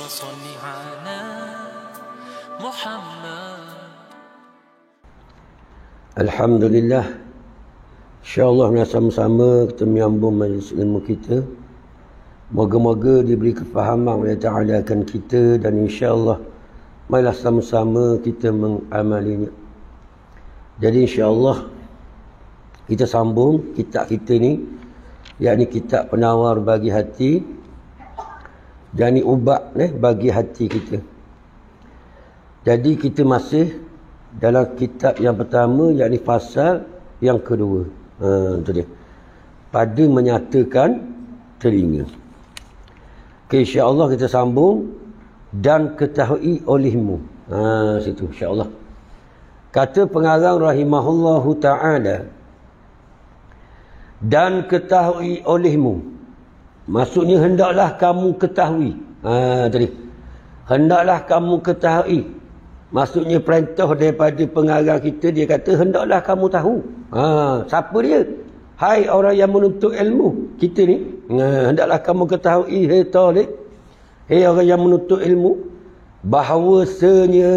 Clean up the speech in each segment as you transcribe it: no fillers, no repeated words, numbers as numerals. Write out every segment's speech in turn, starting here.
صل على محمد. Alhamdulillah, insyaAllah sama-sama kita menyambung majlis ilmu kita. Moga-moga diberi kefahaman oleh Ta'ala akan kita, dan insyaAllah marilah sama-sama kita mengamalinya. Jadi insyaAllah kita sambung kitab kita ni, yakni kitab penawar bagi hati, dan ni ubat bagi hati kita. Jadi kita masih dalam kitab yang pertama, yakni fasal yang kedua. Itu dia. Pada menyatakan telinga. Okay, insya-Allah kita sambung. Dan ketahui olehmu. Situ insya-Allah. Kata pengarang rahimahullahu ta'ala, dan ketahui olehmu. Maksudnya hendaklah kamu ketahui. Tadi. Hendaklah kamu ketahui. Maksudnya perintah daripada pengarang kita, dia kata hendaklah kamu tahu. Siapa dia? Hai orang yang menuntut ilmu. Kita ni. Hendaklah kamu ketahui, hai talib. Hai orang yang menuntut ilmu. Bahawasanya.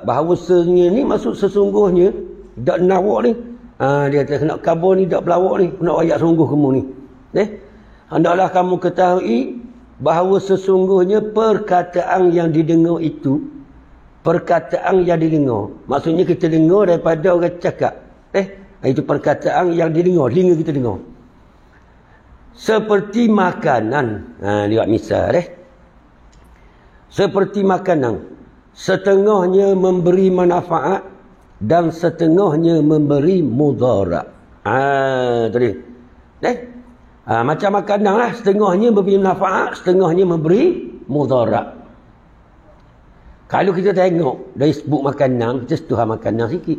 Bahawasanya ni maksud sesungguhnya. Tak nawak ni. Dia kata nak kabur ni, tak pelawak ni. Nak ayat sungguh kamu ni. Hendaklah kamu ketahui bahawa sesungguhnya perkataan yang didengar itu, perkataan yang didengar, maksudnya kita dengar daripada orang cakap, itu perkataan yang didengar, telinga kita dengar, seperti makanan. Lihat misal seperti makanan, setengahnya memberi manfaat dan setengahnya memberi mudarat. Tadi macam makanan lah, setengahnya memberi manfaat, setengahnya memberi mudarat. Kalau kita tengok dari sebut makanan, kita setuhan makanan sikit.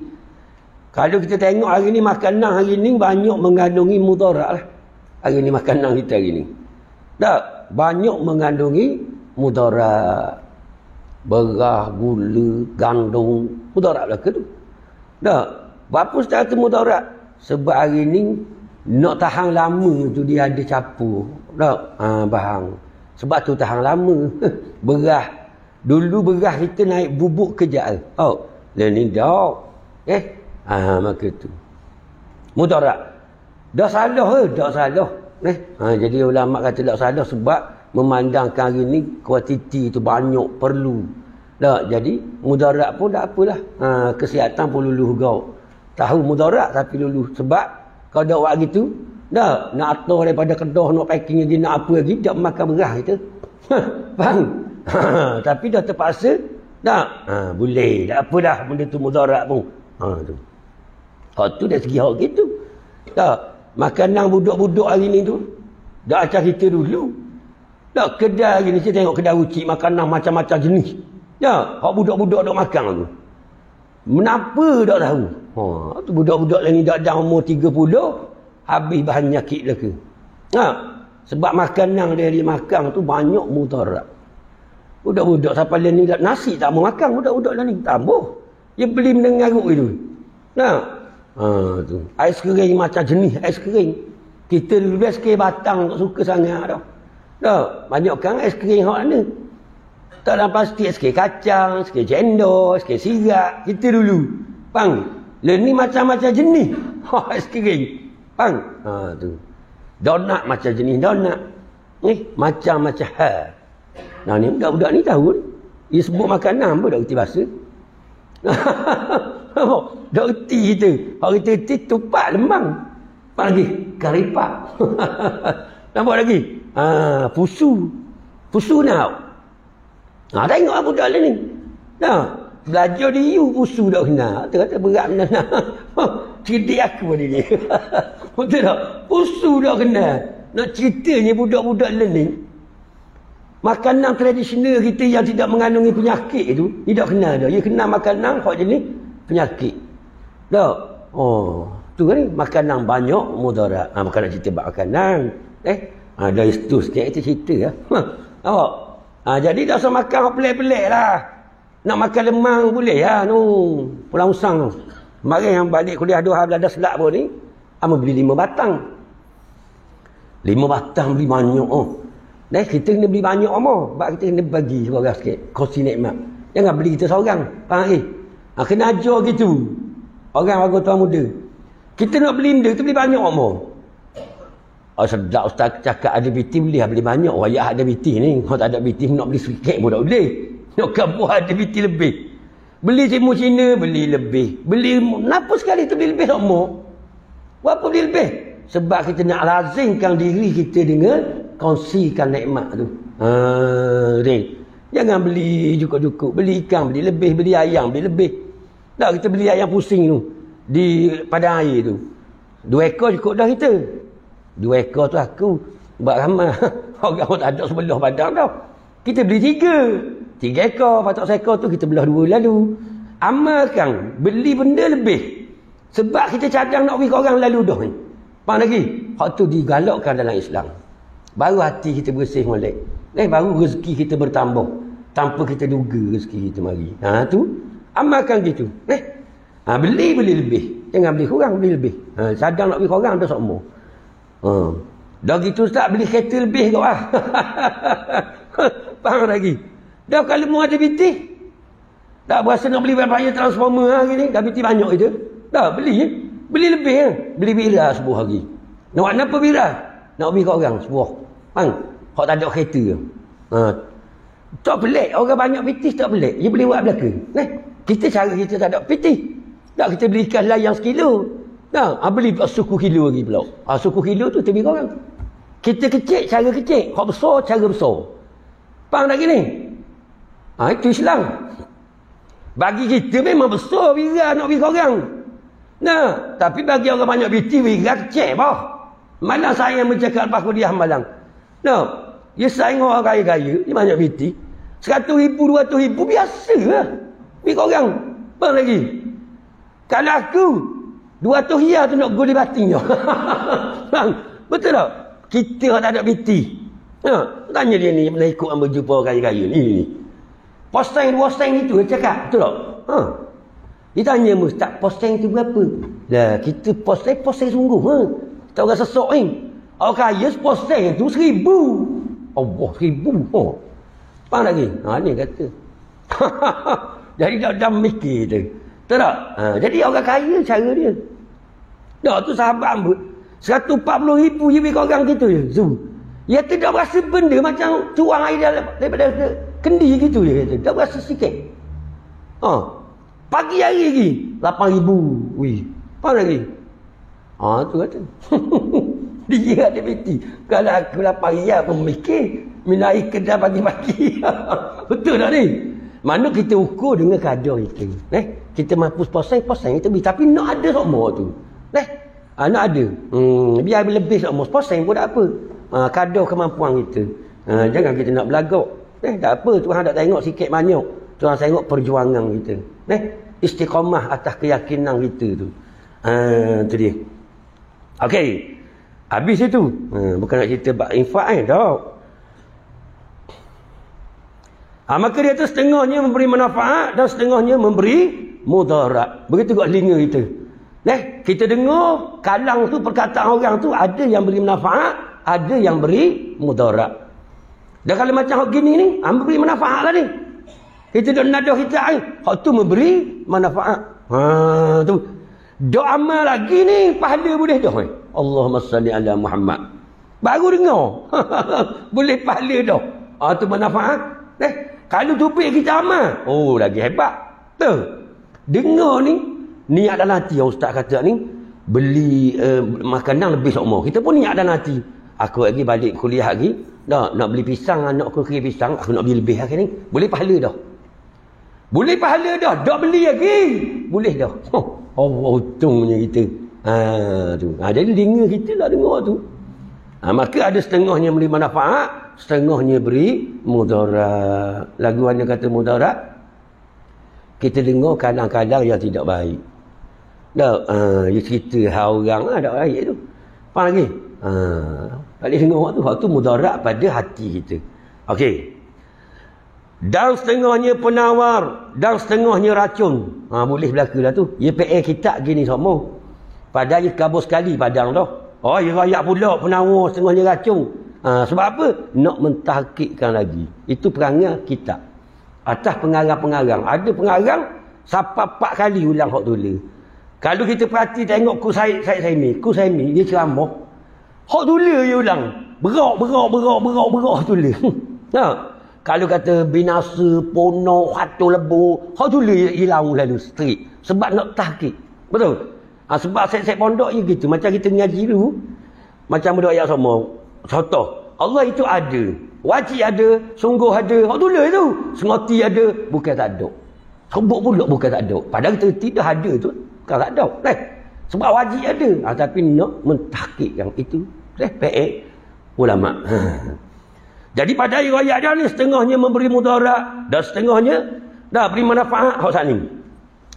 Kalau kita tengok hari ni, makanan hari ni banyak mengandungi mudarat lah. Hari ni makanan kita hari ni, tak banyak mengandungi mudarat. Beras, gula, gandum, mudarat lah ke tu? Tak. Berapa secara tu mudarat? Sebab hari ni nak tahan lama tu dia ada capur. Tak? Bahan. Sebab tu tahan lama. Beras. Dulu beras kita naik bubuk kejap. Ni dah. Maka tu. Mudarat. Dah salah ke? Tak salah. Jadi ulama kata tak salah sebab memandangkan hari ni kuantiti tu banyak perlu. Tak? Jadi mudarat pun tak apalah. Kesihatan pun luluh kau. Tahu mudarat tapi luluh. Sebab kalau dah buat gitu, tak? Nak atur daripada kedah, nak packing lagi, nak apa lagi, tak makan beras kita. Faham? Tapi dah terpaksa, tak? Boleh. Tak apa dah benda tu mudarat pun. Tu. Hak tu dari segi hak gitu. Tak? Makanan budak-budak hari ni tu, dah macam kita dulu. Tak? Kedai hari ni, saya tengok kedai ucik, makanan macam-macam jenis. Tak? Hak budak-budak duk makan tu. Kenapa tak tahu? Tu budak-budak ni dah umur 30, habis bahan nyakit lah ke. Sebab makanan dia makan tu banyak mudarat. Budak-budak sampai lain ni nasi tak mau makan, budak-budak lain ni tambah. Dia beli mendengaruk itu. Tu. Ais kering macam jenis ais kering. Kita dulu ais kering batang tak suka sangat dah. Banyak kan ais kering hak mana? Tak dalam plastik, sikit kacang, sikit cendol, sikit sirap. Kita dulu. Faham? Lain ni macam-macam jenis. Ais kering. Faham? Tu. Donat macam jenis donat. Macam-macam hal. Ni budak-budak ni tahu. Dia sebut makanan pun dah reti bahasa. Dah reti kita. Orang kita reti tupat lembang. Apa lagi? Karipak. Nampak lagi? Pusu. Pusu nak. Tengok budak lain ni. Belajar di you pusu tak kena. Kata berat benda nak. Cerdik aku dia ni. Betul tak? Pusu tak kena. Nak ceritanya budak-budak lain ni, makanan tradisional kita yang tidak mengandungi penyakit itu tidak kena dah. Dia kena makanan hak jenis penyakit. Tak? Tu kan ni makanan banyak mudarat. Makanan cerita bab makanan. Dari situ sikit kita cerita lah. Awak. Jadi tak usah makan pelik-pelik lah. Nak makan lemang boleh lah. Pulang Usang tu. Kemarin yang balik kuliah 2 hari ada selak pun ni. Beli 5 batang. 5 batang beli banyak. Kita kena beli banyak amal. Sebab kita kena bagi seorang sikit. Kongsi nikmat. Jangan beli kita seorang. Faham? Kena ajar gitu. Orang tuan muda. Kita nak beli benda, kita beli banyak amal. Sedap ustaz cakap ada BT boleh beli banyak. Wayak ada BT ni. Kalau tak ada BT nak beli sikit pun tak boleh. Nak kabuh ada BT lebih. Beli timu Cina, beli lebih. Beli, kenapa sekali tu beli lebih sama? Berapa beli lebih? Sebab kita nak lazimkan diri kita dengan kongsikan nikmat tu. Jangan beli cukup-cukup. Beli ikan, beli lebih. Beli ayam, beli lebih. Tak, kita beli ayam pusing tu. Di padang air tu. 2 ekor cukup dah kita. 2 ekor tu aku. Sebab ramai. Orang tak ada sebelah padang tau. Kita beli 3 ekor. Patok seekor tu kita belah 2 lalu. Amalkan. Beli benda lebih. Sebab kita cadang nak pergi ke orang lalu dah ni. Faham lagi? Hak tu digalakkan dalam Islam. Baru hati kita bersih molek. Baru rezeki kita bertambah. Tanpa kita duga rezeki kita mari. Tu. Amalkan gitu. Beli lebih. Jangan beli kurang, beli lebih. Cadang nak pergi ke orang dah semua. Dah gitu ustaz beli kereta lebih kau lah. Faham lagi? Dah kalau mu ada BT. Tak berasa nak beli banyak transformer hari ni. Dah BT banyak itu. Dah beli. Beli lebih. Beli bira sebuah hari. Nak buat apa bira? Nak pergi ke orang sebuah. Faham? Hak tak ada kereta. Tak pelik. Orang banyak BT tak pelik. Dia boleh buat belaka. Kita cara kita tak ada BT. Tak kita beli ikan layang sekilo. Beli suku kilo lagi pula. Suku kilo tu pergi ke orang. Kita kecil cara kecil. Hak besar cara besar. Faham lagi ni? Itu Islam. Bagi kita memang besar wira nak pergi ke orang. Tapi bagi orang banyak BT wira kecil bah. Malang saya mencakap lepas kuliah malang. Dia saing orang kaya-kaya, dia banyak BT. 100,000, 200,000 biasa lah. Pergi ke orang. Faham lagi? Kalau aku 200 riyal tu nak guli batin je. Betul tak? Kita tak ada BT. Tanya dia ni nak ikut ambil jumpa orang kaya-kaya ni. Posting itu dia cakap. Betul tak? Dia tanya Ustaz, posting tu berapa? Dah kita posting sungguh. Kita orang sesok ni. Orang kaya posting tu 1,000. Allah 1,000. Faham lagi? Ni kata. Jadi dah mikir tu. Betul tak? Jadi orang kaya cara dia. Dah tu sahabat 140,000 je bagi orang gitu je. Zoom. Dia tidak berasa benda macam tuang air daripada kendi gitu je. Tak berasa sikit. Pagi hari lagi 8,000. Wih. Faham lagi? Tu kata. Dia ada BT. Kalau aku 8 riyal pun mikir. Minai kedai pagi-pagi. Betul tak ni? Mana kita ukur dengan kadar kita. Kita mampu posting kita beli. Tapi nak ada semua tu. Nak ada. Biar lebih semua. Posting pun tak apa. Kadar kemampuan kita. Jangan kita nak belagak. Tak apa. Tuhan tak tengok sikit banyak. Tuhan tengok perjuangan kita. Istiqamah atas keyakinan kita tu. Tu dia. Okey. Habis itu. Bukan nak cerita bab infak tak. Maka dia tu setengahnya memberi manfaat dan setengahnya memberi mudarat. Begitu juga telinga kita. Kita dengar kalang tu perkataan orang tu ada yang beri manfaat, ada yang beri mudarat. Dan kalau macam gini ni, memberi manfaat lah ni. Kita dah nadah kita ni, hak tu memberi manfaat. Tu. Doa amal lagi ni, pahala boleh dah. Allahumma salli ala Muhammad. Baru dengar. Boleh pahala dah. Tu manfaat. Kalau tupik kita amal, lagi hebat. Tu. Dengar ni, niat dalam hati ustaz kata ni, beli makanan lebih sokmo. Kita pun niat dalam hati. Aku lagi balik kuliah lagi, nak beli pisang, anak aku kira pisang, aku nak beli lebih hari ni. Boleh pahala dah. Boleh pahala dah. Tak beli lagi. Boleh dah. Allah untungnya kita. Tu. Jadi dengar kita lah dengar tu. Maka ada setengahnya beri manfaat, setengahnya beri mudarat. Lagu mana kata mudarat? Kita dengar kadang-kadang yang tidak baik. Dia cerita orang tak baik tu. Faham lagi? Balik dengar waktu tu mudarat pada hati kita. Okey. Dan setengahnya penawar, dan setengahnya racun. Boleh berlaku lah tu. Dia PA kitab gini semua. Padahal dia kabur sekali padang dah. Dia rayak pula penawar, setengahnya racun. Sebab apa? Nak mentahkikkan lagi. Itu perangai kitab. Atas pengarang-pengarang. Ada pengarang sampai 4 kali ulang hak tulis. Kalau kita perhati tengok ku Said Saimi, dia ceramah. Hak tulis dia ulang. Berak tulis. Kalau kata binasa, pono, hatu lebu, hak tulis hilang lalu straight. Sebab nak tahkik. Betul? Sebab set-set pondok je gitu. Macam kita mengaji dulu. Macam budak ayat sama. Contoh. Allah itu ada. Wajib ada. Sungguh ada. Hak tulis tu. Sengoti ada. Bukan tak ada. Sebut pula bukan tak ada. Padahal kita tidak ada tu. Bukan tak ada. Sebab wajib ada. Tapi nak mentahkik yang itu. PA. Ulama'. Jadi pada riwayat dia ni setengahnya memberi mudarat. Dan setengahnya dah beri manfaat. Hak saat ni.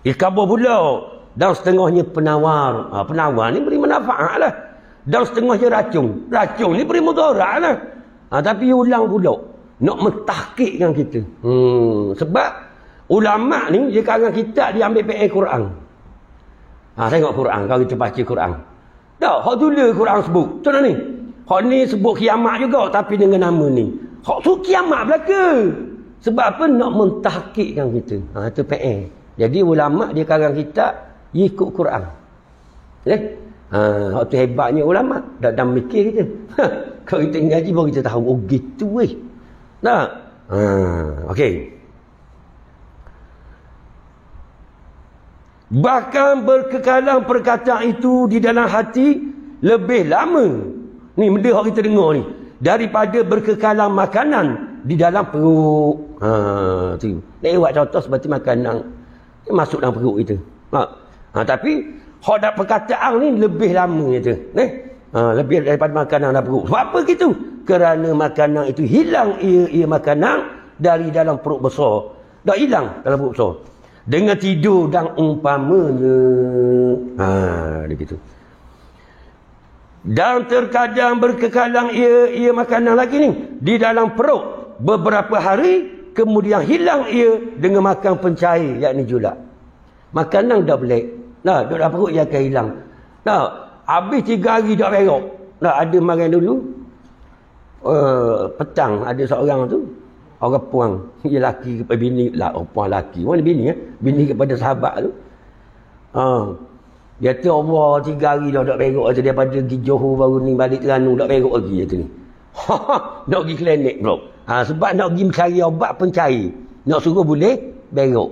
Ikabah pula. Dan setengahnya penawar. Penawar ni beri manfaat lah. Dan setengahnya racun. Racun ni beri mudarat lah. Tapi ulang pula. Nak mentahkikkan kita. Sebab ulama' ni dia karang kitab dia ambil PA Quran. Tengok Quran. Kalau kita baca Quran. Tak, hak tulis Quran sebut. Macam mana ni? Hak ni sebut kiamat juga. Tapi dengan nama ni. Hak tu kiamat belaka. Sebab apa? Nak mentahkikkan kita. Itu PA. Jadi ulama' dia karang kitab. Dia ikut Quran. Hak tu hebatnya ulama'. Tak mikir kita. Kalau kita ngaji baru kita tahu. Oh gitu weh. Tak? Okey. Bahkan berkekalan perkataan itu di dalam hati lebih lama. Ni benda yang kita dengar ni. Daripada berkekalan makanan di dalam perut. Tu. Lewat contoh seperti makanan. Dia masuk dalam perut kita. Tapi hak perkataan ni lebih lama itu. Lebih daripada makanan dalam perut. Sebab apa gitu? Kerana makanan itu hilang ia makanan dari dalam perut besar. Dah hilang dalam perut besar. Dengan tidur dan umpamanya. Dia gitu. Dan terkadang berkekalan ia makanan lagi ni di dalam perut beberapa hari, kemudian hilang ia dengan makan pencair, yakni julak. Makanan dah belik. Duduk dalam perut ia akan hilang. Habis 3 hari dah berok. Ada makan dulu. Petang ada seorang tu. Orang puang. Dia laki kepada bini. Puang laki. Mana bini? Bini kepada sahabat tu. Dia kata Allah 3 hari dah tak berok. Daripada pergi Johor baru ni balik Terengganu tak berok lagi. Dia ni. Nak pergi klinik bro. Sebab nak pergi mencari obat pencair. Nak suruh boleh berok.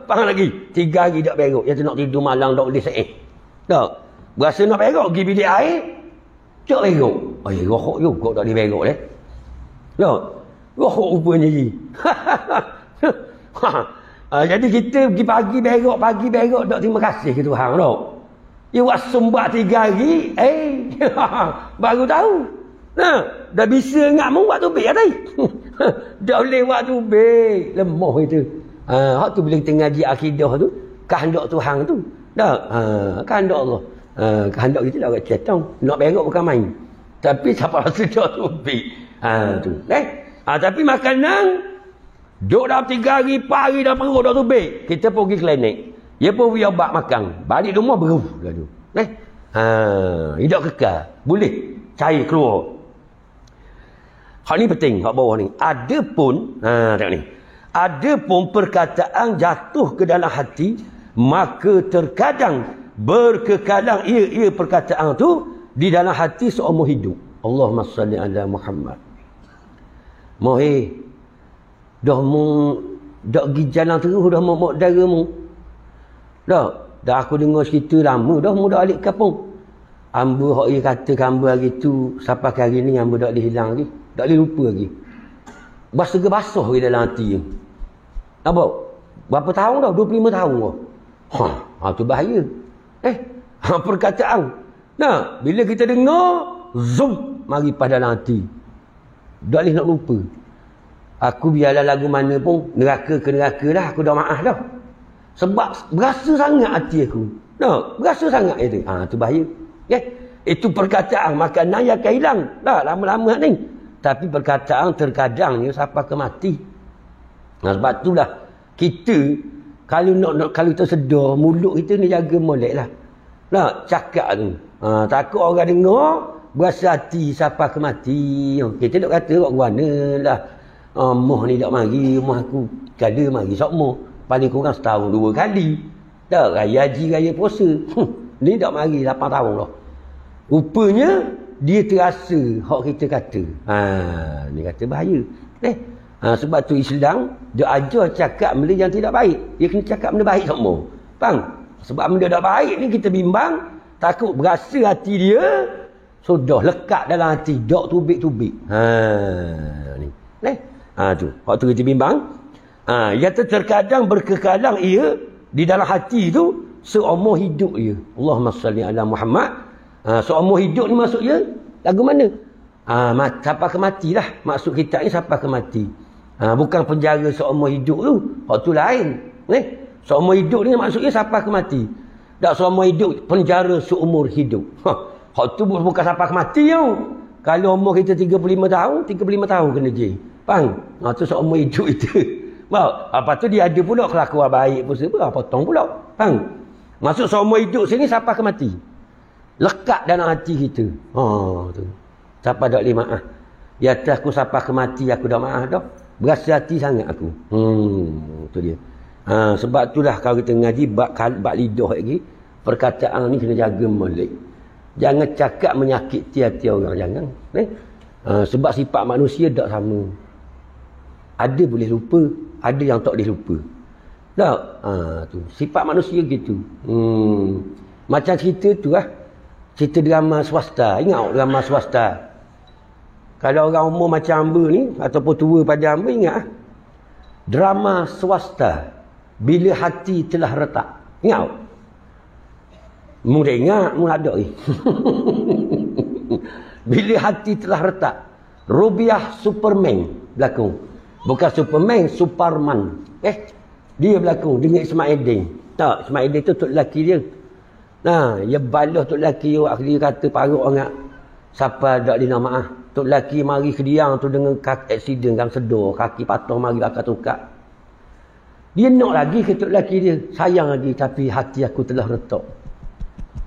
Faham lagi? 3 hari tak berok. Dia tu nak tidur malam tak boleh seh. Tak. Berasa nak berok pergi bilik air. Tak berok. Rohok juga tak boleh berok deh. Tak. Rohok rupanya ni. Jadi kita pergi pagi berok tak terima kasih ke Tuhan tak. Dia buat sumbat 3 hari. Baru tahu. Dah bisa ingat mu buat tubik tadi. Dah boleh buat tubik. Lemah itu. Hak tu bila kita ngaji akidah tu, kehendak Tuhan tu. Tak? Kehendak Allah. Kehendak kita dah cetong. Nak berok bukan main. Tapi siapa rasa dah tubik. Tu. Tapi makanan duduk dalam 3 hari, 4 hari dah perut dah tubik. Kita pergi klinik. Dia pun beri obat makan. Balik rumah beruh lalu. Hidup kekal. Boleh cair keluar. Hak ni penting, hak bawah ni. Ada pun, tengok ni. Ada pun perkataan jatuh ke dalam hati, maka terkadang berkekalan ia perkataan tu di dalam hati seumur hidup. Allahumma salli ala Muhammad. Dah pergi jalan terus, dah mau dara mu. Dah aku dengar cerita lama, dah mu dah balik kampung. Hamba hak dia kata hamba hari tu, sampai hari ni hamba tak boleh hilang lagi. Tak boleh lupa lagi. Basah di dalam hati dia. Apa? Berapa tahun dah? 25 tahun dah. Tu bahaya. Perkataan. Bila kita dengar, zoom, mari pada dalam hati. Tak boleh nak lupa. Aku biarlah lagu mana pun, neraka ke neraka dah, aku dah maaf dah. Sebab berasa sangat hati aku. Berasa sangat itu. Tu bahaya. Itu perkataan makanan yang akan hilang. Lama-lama ni. Tapi perkataan terkadang ni sampai ke mati. Sebab itulah kita kalau kita sedar, mulut kita ni jaga molek lah. Cakap tu. Takut orang dengar, berasa hati siapa ke mati. Kita dok kata kat mana lah. Moh ni dok mari, moh aku kada mari sok moh. Paling kurang setahun 2 kali. Dah raya haji, raya puasa. Ni dok mari 8 tahun dah. Rupanya dia terasa hak kita kata. Ni kata bahaya. Sebab tu Islam dia ajar cakap benda yang tidak baik. Dia kena cakap benda baik semua. Faham? Sebab benda tak baik ni kita bimbang, takut berasa hati dia sudah lekat dalam hati, dok tubik-tubik. Ni. Tu. Waktu kita bimbang, ia terkadang berkekalang ia di dalam hati tu seumur hidup dia. Allahumma salli ala Muhammad. Seumur hidup ni maksudnya lagu mana? Sampai ke mati lah. Maksud kita ni sampai ke mati. Bukan penjara seumur hidup tu. Waktu lain. Seumur hidup ni maksudnya sampai ke mati. Tak seumur hidup, penjara seumur hidup. Waktu bukan sampai ke mati tu. Kalau umur kita 35 tahun kena je. Faham? Tu seumur hidup itu. Lepas tu dia ada pula kelakuan baik pun sebab potong pula. Faham? Maksud seumur hidup sini sampai ke mati. Lekat dalam hati kita. Tu. Siapa dak boleh maaf. Ya atas aku sampai ke mati aku dah maaf dah. Berasa hati sangat aku. Tu dia. Sebab itulah kalau kita ngaji bab lidah lagi, perkataan ni kena jaga molek. Jangan cakap menyakiti hati orang, jangan. Sebab sifat manusia tak sama. Ada boleh lupa, ada yang tak boleh lupa. Tak? Tu. Sifat manusia gitu. Macam cerita tu lah. Cerita drama swasta. Ingat drama swasta? Kalau orang umur macam hamba ni, ataupun tua pada hamba, ingat drama swasta. Bila hati telah retak. Ingat? Mula ingat, mula ada ni. Bila hati telah retak. Rubiah Superman berlakon. Bukan Superman, Superman. Dia berlakon dengan Ismail Din. Tak, Ismail Din tu tok lelaki dia. Dia balas tok lelaki dia kata parut orang. Siapa tak dina maaf. Tok lelaki mari ke dia tu dengan aksiden gang sedar, kaki patah mari bakar tukar. Dia nak lagi ke tok lelaki dia, sayang lagi tapi hati aku telah retak.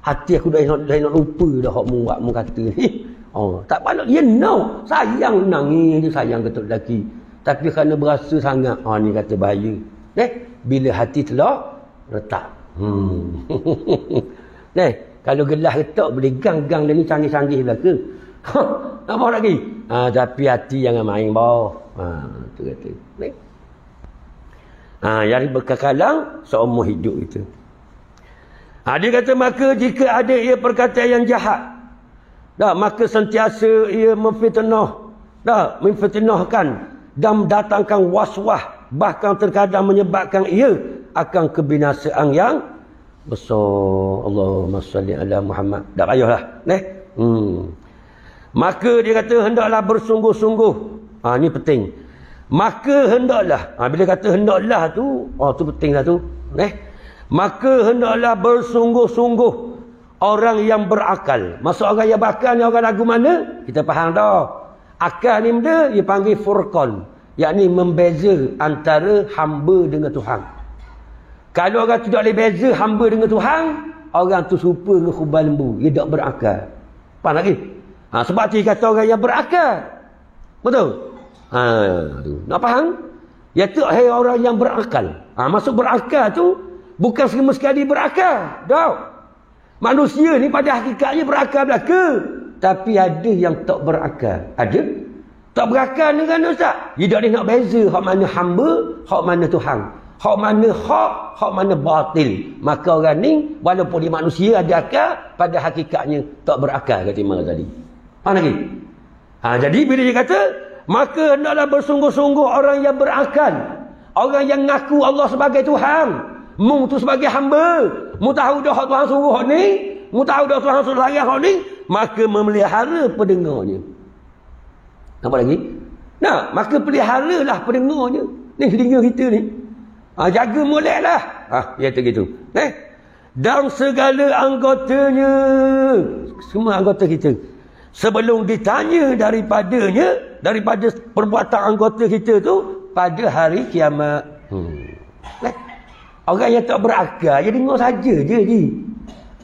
Hati aku dah nak lupa dah hak mu kata ni. Tak palak dia nak, sayang nangis dia sayang ke tok lelaki. Tapi kerana berasa sangat, ni kata bahaya. Bila hati telah retak. Kalau gelas retak boleh gang-gang dia ni canggih-canggih belaka. Apa lagi? Tapi hati jangan main bawah. Tu kata. Yang berkekalang seumur hidup itu. Dia kata maka jika ada ia perkataan yang jahat, maka sentiasa ia memfitnahkan dan mendatangkan was-was, bahkan terkadang menyebabkan ia akan kebinasaan yang besar. Allahumma salli ala Muhammad. Tak payahlah. Maka dia kata hendaklah bersungguh-sungguh. Ni penting. Maka hendaklah. Bila kata hendaklah tu, tu pentinglah tu. Maka hendaklah bersungguh-sungguh orang yang berakal. Maksud orang yang berakal ni orang lagu mana? Kita faham dah. Akal ni benda dia panggil furqan, yakni membeza antara hamba dengan Tuhan. Kalau orang tu tak boleh beza hamba dengan Tuhan, orang tu serupa dengan khubal lembu, dia tak berakal. Faham lagi? Sebab tu dia kata orang yang berakal. Betul? Tu. Nak faham? Iaitu orang yang berakal. Maksud berakal tu bukan semua sekali berakal. Tak. Manusia ni pada hakikatnya berakal belaka. Tapi ada yang tak berakal. Ada? Tak berakal ni kan Ustaz? Dia tak boleh nak beza hak mana hamba, hak mana Tuhan. Hak mana hak, hak mana batil. Maka orang ni walaupun dia manusia ada akal, pada hakikatnya tak berakal kata Imam tadi. Faham lagi? Jadi bila dia kata maka hendaklah bersungguh-sungguh orang yang berakal. Orang yang ngaku Allah sebagai Tuhan. Mu tu sebagai hamba. Mu tahu dah Tuhan suruh hak ni. Mu tahu dah Tuhan suruh larang hak ni. Maka memelihara pendengarnya. Apa lagi? Maka peliharalah pendengarnya. Ni telinga kita ni. Jaga molek lah. Iaitu gitu. Dan segala anggotanya. Semua anggota kita. Sebelum ditanya daripada perbuatan anggota kita tu pada hari kiamat. Orang yang tak berakal dia dengar saja je ni.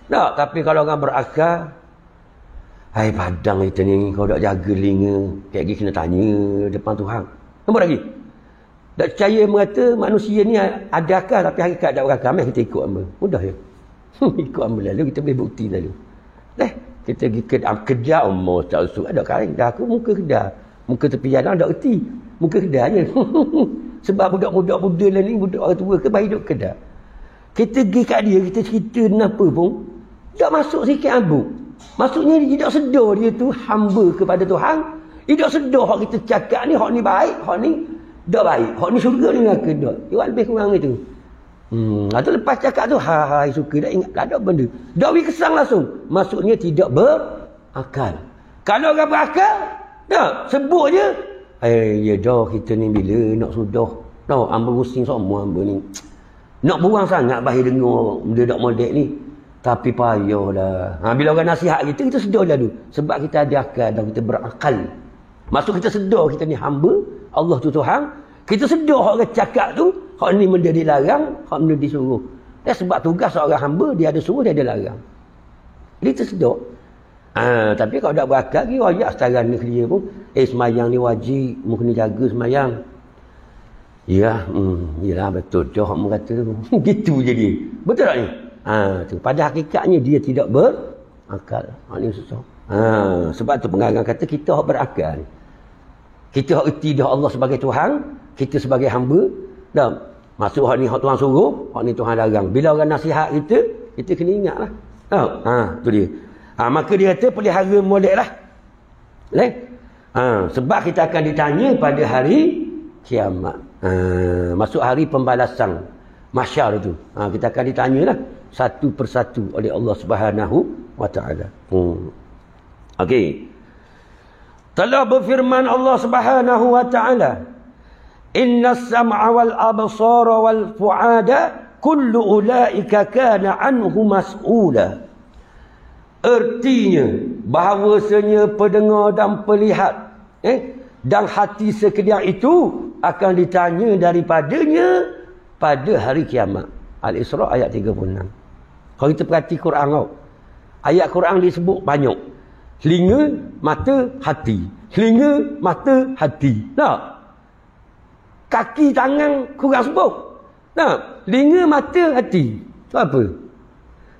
Tapi kalau orang berakal, Hai padang kita ni, kau dak jaga telinga. Kayak gini kena tanya depan Tuhan. Nombor lagi. Tak percaya mengata manusia ni ada akal tapi hakikat tak berakal. Mari kita ikut hamba. Mudah je. Ikut hamba lalu kita boleh bukti lalu. Kita pergi ke kedai umur tak usuk. Ada kain. Dah aku muka kedai. Muka tepi jalan tak erti. Muka kedai je. Sebab budak-budak muda lah ni, budak orang tua ke baik duduk kedai. Kita pergi kat dia, kita cerita kenapa pun. Tak masuk sikit ambuk. Maksudnya dia tak sedar dia tu hamba kepada Tuhan. Dia tak sedar hak kita cakap ni, hak ni baik, hak ni tak baik. Hak ni syurga ni neraka tak. Dia lebih kurang itu. Atau lepas cakap tu, hai suka dah ingat, tak ada benda. Dah pergi kesang langsung. Maksudnya tidak berakal. Kalau orang berakal, tak, sebut je. Ya dah kita ni bila nak sudah. Tahu, hamba pusing semua hamba ni. Nak buang sangat bahaya dengar benda tak molek ni. Tapi payah dah. Bila orang nasihat kita, kita sedar dah tu. Sebab kita ada akal dan kita berakal. Maksud kita sedar kita ni hamba, Allah tu Tuhan. Kita sedar orang cakap tu, hak ni benda dilarang, hak benda disuruh. Sebab tugas seorang hamba, dia ada suruh, dia ada larang. Dia tersedar. Tapi kalau tak berakal, dia royak setara ni dia pun. Semayang ni wajib, mu kena jaga semayang. Ya, yalah betul. Dia hak mu kata tu. Gitu je dia. Betul tak ni? Tu. Pada hakikatnya dia tidak berakal. Ini susah. Sebab tu pengarang kata kita hak berakal. Kita hak erti dah Allah sebagai Tuhan, kita sebagai hamba. Dah. Maksud hak ni hak Tuhan suruh, hak ni Tuhan larang. Bila orang nasihat kita, kita kena ingatlah. Tu dia. Maka dia kata pelihara moleklah. Sebab kita akan ditanya pada hari kiamat. Masuk hari pembalasan mahsyar itu. Kita akan ditanyalah satu persatu oleh Allah Subhanahu wa taala. Okey. Telah berfirman Allah Subhanahu wa taala, "Innas sam'a wal absara wal fu'ada kullu ulaika kana anhu mas'ula." Artinya bahawasanya pendengar dan pelihat dan hati sekalian itu akan ditanya daripadanya pada hari kiamat. Al-Isra ayat 36. Kalau kita perhati Quran kau, ayat Quran disebut banyak. Telinga, mata, hati. Telinga, mata, hati. Tak? Kaki, tangan kurang sebut. Tak? Telinga, mata, hati. Itu apa?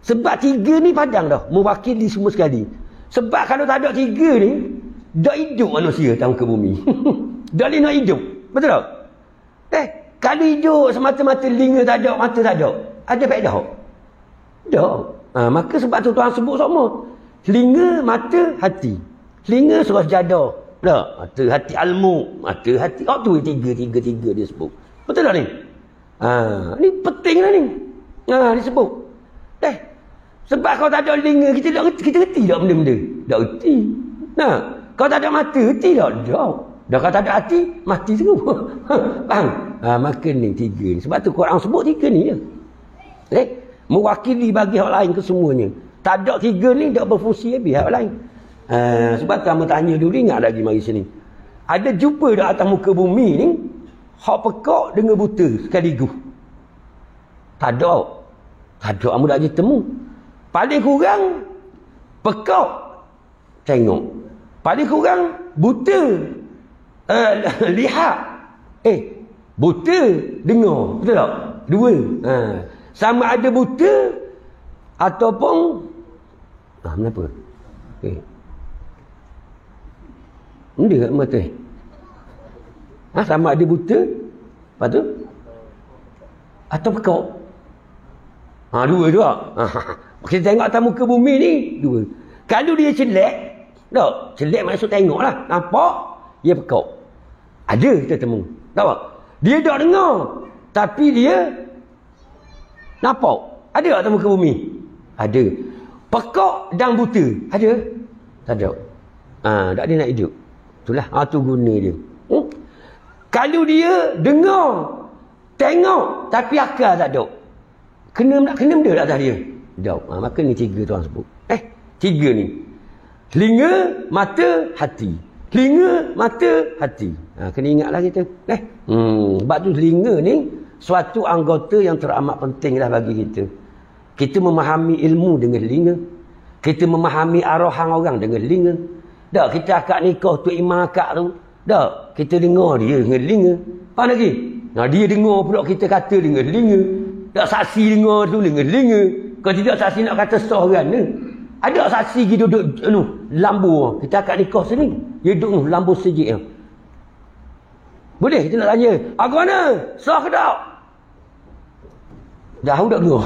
Sebab tiga ni padang dah. Mewakili semua sekali. Sebab kalau tak ada tiga ni, tak hidup manusia dalam muka bumi. Tak boleh nak hidup. Betul tak? Kalau hidup semata-mata telinga tak ada, mata tak ada, ada faedah tak? Tak. Maka sebab tu Tuhan sebut semua. Telinga, mata, hati. Telinga surah jadah. Tak? Mata, hati, almu. Mata, hati. Tu tiga dia sebut. Betul tak ni? Ni penting lah ni. Disebut. Sebab kalau tak ada telinga, kita reti tak benda-benda? Tak reti. Kalau tak ada mata, reti tak? Tak. Dah kalau tak ada hati, mati semua. Faham? Maka ni tiga ni. Sebab tu Quran sebut tiga ni je. Mewakili bagi hak lain kesemuanya. Tak ada tiga ni, tak berfungsi habis hak lain. Sebab tu hamba tanya dulu, ingat lagi mari sini. Ada jumpa dah atas muka bumi ni, hak pekak dengan buta sekaligus. Tak ada. Tak ada, hamba tak temu. Paling kurang, pekak tengok. Paling kurang, buta lihat. Buta dengar. Betul tak? Dua. Sama ada buta ataupun kenapa? Benda kat mata. Sama ada buta, lepas tu atau pekak. Dua tu tak? Kita tengok atas muka bumi ni, dua. Kalau dia celek, tak? Celek maksud tengok lah. Nampak? Dia pekak. Ada kita temu. Tak? Dia tak dengar. Tapi dia nampak. Ada tak atas muka bumi? Ada. Pekak dan buta. Ada? Tak ada. Tak ada nak hidup. Itulah. Tu guna dia. Kalau dia dengar, tengok, tapi akal tak ada. Kena benda tak atas dia? Tak. Maka ni tiga tuan sebut. Tiga ni. Telinga, mata, hati. Telinga, mata, hati. Kena ingatlah kita. Sebab tu telinga ni suatu anggota yang teramat penting lah bagi kita. Kita memahami ilmu dengan telinga. Kita memahami arahan orang dengan telinga. Tak, kita akad nikah tu imam akad tu. Tak, kita dengar dia dengan telinga. Faham lagi? Nah, dia dengar pula kita kata dengan telinga. Tak, saksi dengar tu dengan telinga. Kalau tidak saksi nak kata sah kan ni. Ada saksi kita duduk lambu. Kita akad nikah sini. Dia duduk lambu sejik. Boleh kita nak tanya. Aku mana? Sah ke tak? Dah tak dengar.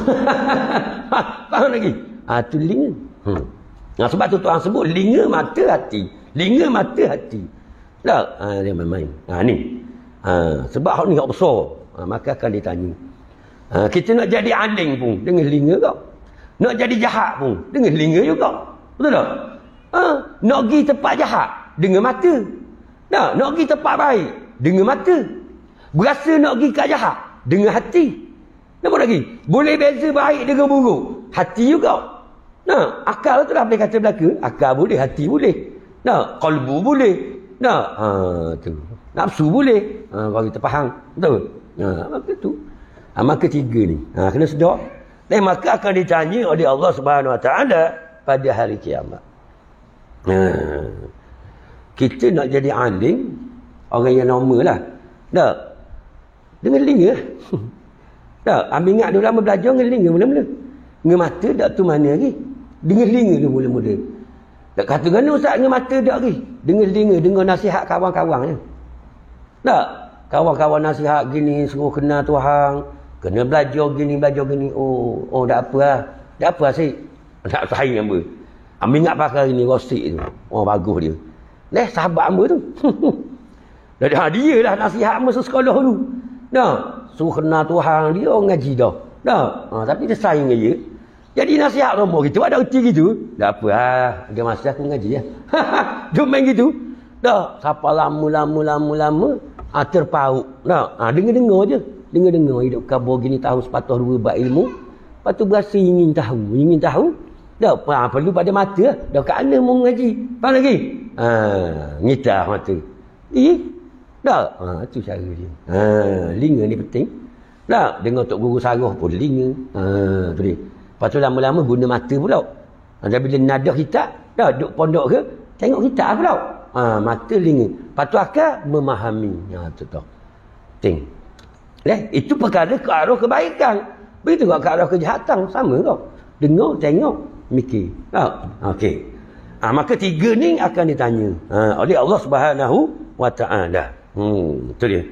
Faham lagi? Tu telinga. Nah, sebab tu Tuhan sebut telinga mata hati. Telinga mata hati. Tak? Dia main-main. Ni. Sebab hak ni hak besar. Maka akan ditanya. Kita nak jadi aling pun dengan telinga kau. Nak jadi jahat pun dengan telinga juga. Betul tak? Nak pergi tempat jahat dengan mata. Nak pergi tempat baik dengan mata. Berasa nak pergi kat jahat dengan hati. Nampak lagi? Boleh beza baik dengan buruk. Hati juga. Akal tu dah boleh kata belaka. Akal boleh, hati boleh. Qalbu boleh. Tu. Nafsu boleh. Kalau kita faham. Betul? Maka tu. Maka tiga ni. Kena sedar. Dan maka akan ditanya oleh Allah Subhanahu Wa Taala pada hari kiamat. Kita nak jadi alim, orang yang normal lah. Tak? Dengan telinga. Tak? Ambil ingat dulu lama belajar dengan telinga mula-mula. Dengan mata tak tu mana lagi? Dengan telinga tu mula-mula. Tak kata kan Ustaz dengan mata tak lagi? Dengan telinga, dengar nasihat kawan-kawannya. Tak? Kawan-kawan nasihat gini, suruh kenal Tuhan. Kena belajar gini. Oh tak apa lah. Tak apa asyik. Tak sahing apa. Ambil ingat pakai ni rosik tu. Oh bagus dia. Sahabat hamba tu. Dia lah nasihat masa sekolah tu. Suruh kenal Tuhan. Dia orang ngaji dah. Tapi dia sayang dia. Jadi nasihat rombong gitu. Ada erti gitu. Tak apa lah. Dia masa aku ngaji lah. Dia main gitu. Siapa lama. Terpaut. Dengar-dengar je. Dengar-dengar hidup kabur gini tahun sepatah dua buat ilmu. Lepas tu berasa ingin tahu. Perlu pada mata lah. Dah kat mana mau ngaji. Faham lagi? Ngitah mata. Itu cara dia. Telinga ni penting. Dengar Tok Guru Sarah pun telinga. Tu dia. Lepas tu lama-lama guna mata pula. Dan bila nadah kitab. Duduk pondok ke. Tengok kitab pula. Mata telinga. Lepas tu akal memahami. Tu tau. Penting. Itu perkara ke arah kebaikan. Begitu ke arah kejahatan. Sama kau. Dengar, tengok, mikir. Okey. Maka tiga ni akan ditanya oleh Allah Subhanahu Wa Taala. Itu dia.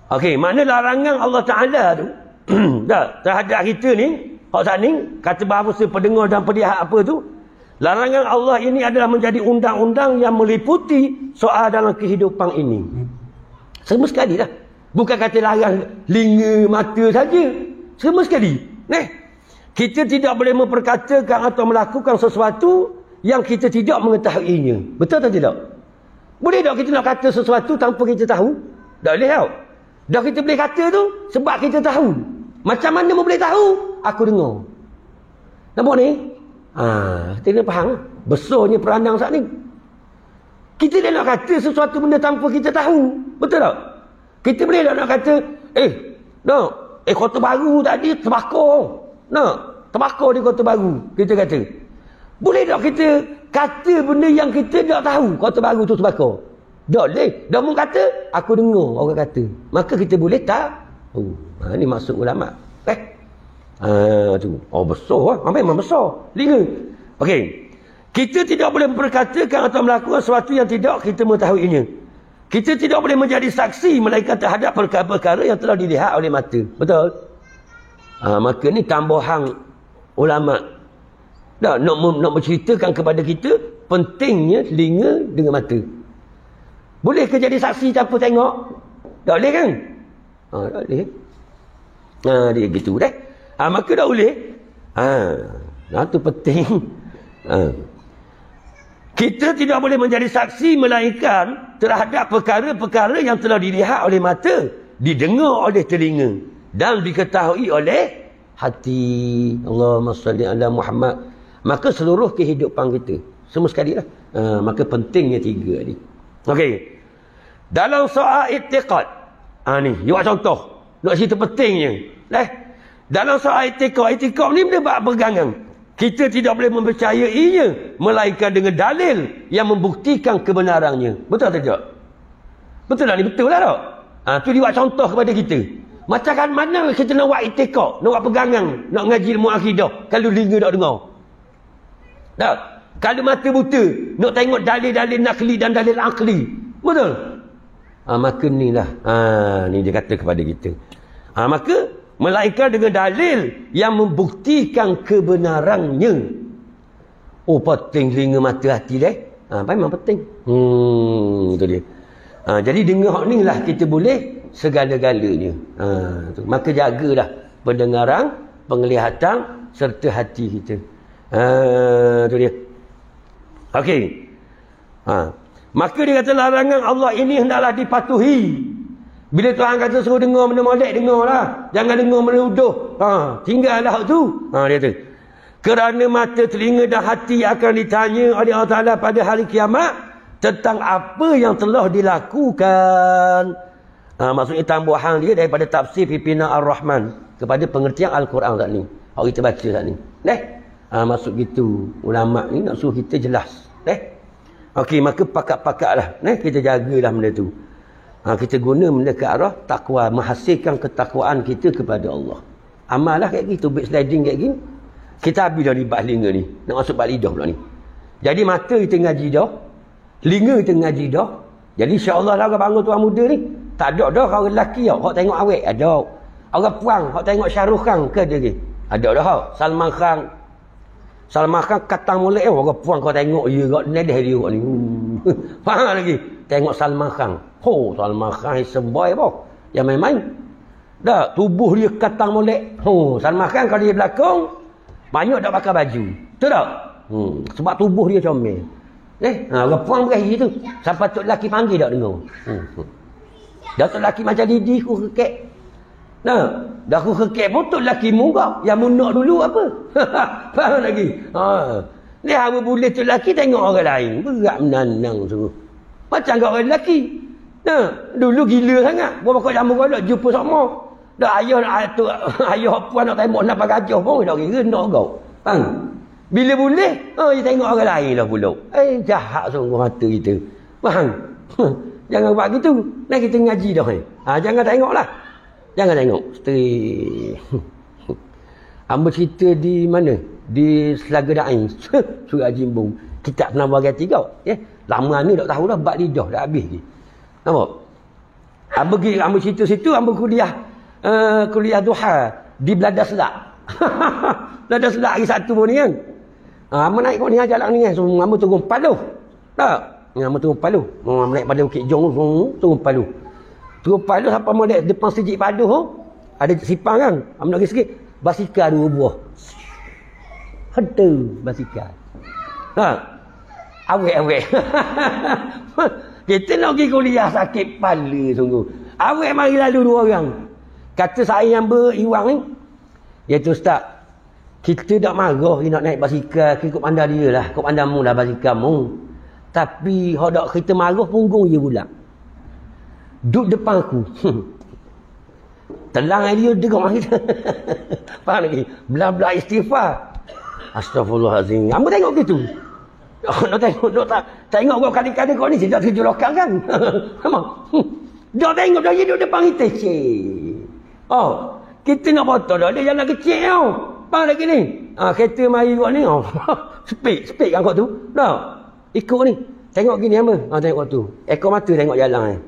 Okey, mana larangan Allah Taala tu? Terhadap kita ni, hak saat ni, kata bahasa pendengar dan pelihat apa tu? Larangan Allah ini adalah menjadi undang-undang yang meliputi soal dalam kehidupan ini. Semua sekali dah. Bukan kata larang telinga, mata saja. Semua sekali. Kita tidak boleh memperkatakan atau melakukan sesuatu yang kita tidak mengetahuinya. Betul atau tidak? Boleh tak kita nak kata sesuatu tanpa kita tahu? Tak boleh tau. Dah kita boleh kata tu sebab kita tahu. Macam mana boleh tahu? Aku dengar. Nampak ni? Kita kena faham. Besarnya peranan saat ni. Kita dah nak kata sesuatu benda tanpa kita tahu. Betul tak? Kita boleh tak nak kata, Kota Baru tadi terbakar. Terbakar di Kota Baru. Kita kata. Boleh tak kita kata benda yang kita tak tahu Kota Baru tu terbakar? Tak boleh. Dah mau kata, aku dengar orang kata. Maka kita boleh tak? Ini maksud ulama. Tu. Besar lah. Memang besar. Telinga. Okey. Kita tidak boleh memperkatakan atau melakukan sesuatu yang tidak kita mengetahuinya. Kita tidak boleh menjadi saksi melainkan terhadap perkara-perkara yang telah dilihat oleh mata. Betul? Maka ni tambahan ulama. Nak menceritakan kepada kita pentingnya telinga dengan mata. Boleh ke jadi saksi tanpa tengok? Tak boleh kan? Tak boleh. Dia gitu dah. Maka tak boleh. Itu penting. Kita tidak boleh menjadi saksi melainkan terhadap perkara-perkara yang telah dilihat oleh mata, didengar oleh telinga dan diketahui oleh hati. Allahumma salli ala Muhammad. Maka seluruh kehidupan kita semua sekali lah. Maka pentingnya tiga ni. Okey. Dalam soal i'tiqad. Ni, buat contoh. Nak cerita pentingnya. Dalam soal itikad ni benda bab pegangan. Kita tidak boleh mempercayainya melainkan dengan dalil yang membuktikan kebenarannya. Betul atau tidak? Betul tak ni? Betul lah tak? Tu dia buat contoh kepada kita. Macam kan mana kita nak buat itikad, nak buat pegangan, nak ngaji ilmu akidah kalau telinga tak dengar. Tak? Kalau mata buta, nak tengok dalil-dalil nakli dan dalil akli. Betul? Maka ni lah. Ni dia kata kepada kita. Maka melainkan dengan dalil yang membuktikan kebenarannya. Oh, penting telinga mata hati deh. Memang penting. Itu dia. Jadi dengar hak ni lah kita boleh segala-galanya. Maka jagalah pendengaran, penglihatan serta hati kita. Itu dia. Okey. Maka dia kata larangan Allah ini hendaklah dipatuhi. Bila Tuhan kata suruh dengar benda molek, dengarlah. Jangan dengar menuduh. Tinggallah hak tu. Dia kata. Kerana mata, telinga dan hati akan ditanya oleh Allah Ta'ala pada hari kiamat tentang apa yang telah dilakukan. Maksudnya tambahan dia daripada tafsir Pimpinan Ar-Rahman kepada pengertian Al-Quran saat ni. Hari kita baca saat ni. Maksud gitu. Ulama' ni nak suruh kita jelas. Okey, maka pakat-pakatlah. Kita jagalah benda tu. Kita guna benda ke arah takwa, menghasilkan ketakwaan kita kepada Allah. Amallah kayak gitu, bit sliding kayak gini. Kita habis dah libat telinga ni. Nak masuk bak lidah pula ni. Jadi mata kita ngaji dah. Telinga kita ngaji dah. Jadi insya-Allah lah orang bangun tuan muda ni. Tak ada dah orang lelaki tau. Hak tengok awet ada. Orang puang hak tengok Syahrukh Khan ke dia ni. Ada dah hak. Salman Khan katang molek orang puang kau tengok dia kat nedeh dia kat ni. Faham lagi? Tengok Salman Khan. Salman Khan semboy boh. Yang main-main. Dah tubuh dia katang molek. Salman Khan kalau dia belakang banyak tak pakai baju. Betul tak? Sebab tubuh dia comel. Orang puang berakhir tu. Sampai tok lelaki panggil tak dengar. Dah tok lelaki macam Didi ku kekek. Dah aku kekek pun tok lelaki muka. Yang munak dulu apa? Faham lagi? Ni apa boleh tok lelaki tengok orang lain. Berat menanang tu. Macam kau orang lelaki. Dulu gila sangat. Buat kau jamu kau nak jumpa sama. Dah ayah puan nak tembak nak pakai gajah pun dah kira nak kau. Faham? Bila boleh, dia tengok orang lain lah pula. Jahat sungguh mata kita. Faham? Jangan buat gitu. Nah kita ngaji dah. Jangan tengoklah. Jangan tengok. Hamba cerita di mana? Di Selaga Dain. Surah Jimbung. Kitab Penambah Gati kau. Lama ni tak tahu dah. Bak lidah dah habis je. Nampak? Hamba cerita situ. Hamba kuliah duha. Di Beladas Selak. Beladas Selak hari satu pun ni kan. Hamba naik kau ni jalan ni kan. So, hamba turun Paluh. Tak? Hamba turun Paluh. Hamba naik pada Bukit Jong. Turun Paluh. Turun Paluh sampai hamba naik depan Sejik Paluh. Ada simpang kan. Hamba nak pergi sikit. Basikal 2 buah. Henta basikal. Awet. Kita nak pergi kuliah sakit kepala sungguh. Awet mari lalu 2 orang. Kata saya yang beriwang ni. Iaitu Ustaz. Kita tak marah nak naik basikal. Kita ikut pandang dia lah. Ikut pandangmu lah basikal mu. Tapi kalau kita marah punggung dia pula. Duduk depan aku. Telang dia dengar kita. Faham lagi? Belah-belah istighfar. Astaghfirullahalazim. Hamba tengok gitu. Nak tengok kau kali-kali kau ni tidak tujuh lokal kan. Memang. Dah tengok dah duduk depan kita. Kita nak foto dah. Dia jalan kecil tau. Faham lagi ni? Kereta mari buat ni. Speed kan kau tu. Dah. Ikut ni. Tengok gini hamba. Tengok kau tu. Ekor mata tengok jalan ni.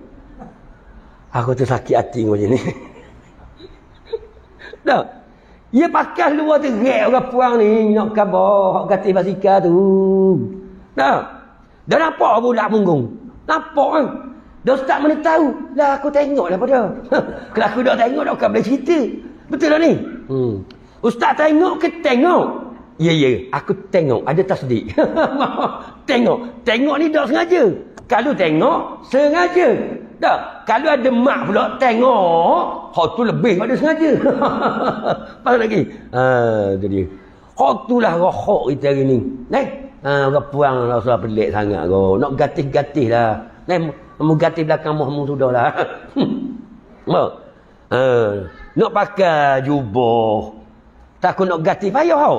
Aku tu sakit hati macam ni. Dah. Dia pakai luar terik orang puang ni. Nak khabar. Hak katil basikal tu. Dah. Dah nampak pula punggung. Nampak kan. Dah Ustaz mana tahu. Lah aku tengok lah pada. Kalau aku tak tengok dah bukan boleh cerita. Betul tak ni? Ustaz tengok ke tengok? Ya. Aku tengok. Ada tasdik. Tengok ni tak sengaja. Kalau tengok, sengaja. Tak. Kalau ada mak pula tengok, hak tu lebih pada sengaja. Faham lagi? Itu dia. Hak tu lah rohok kita hari ni. Orang puang rasa pelik sangat kau. Nak gatih-gatih lah. Mau gatih belakang mahmu sudah lah. Nak pakai jubah. Takut nak ganti payah tau.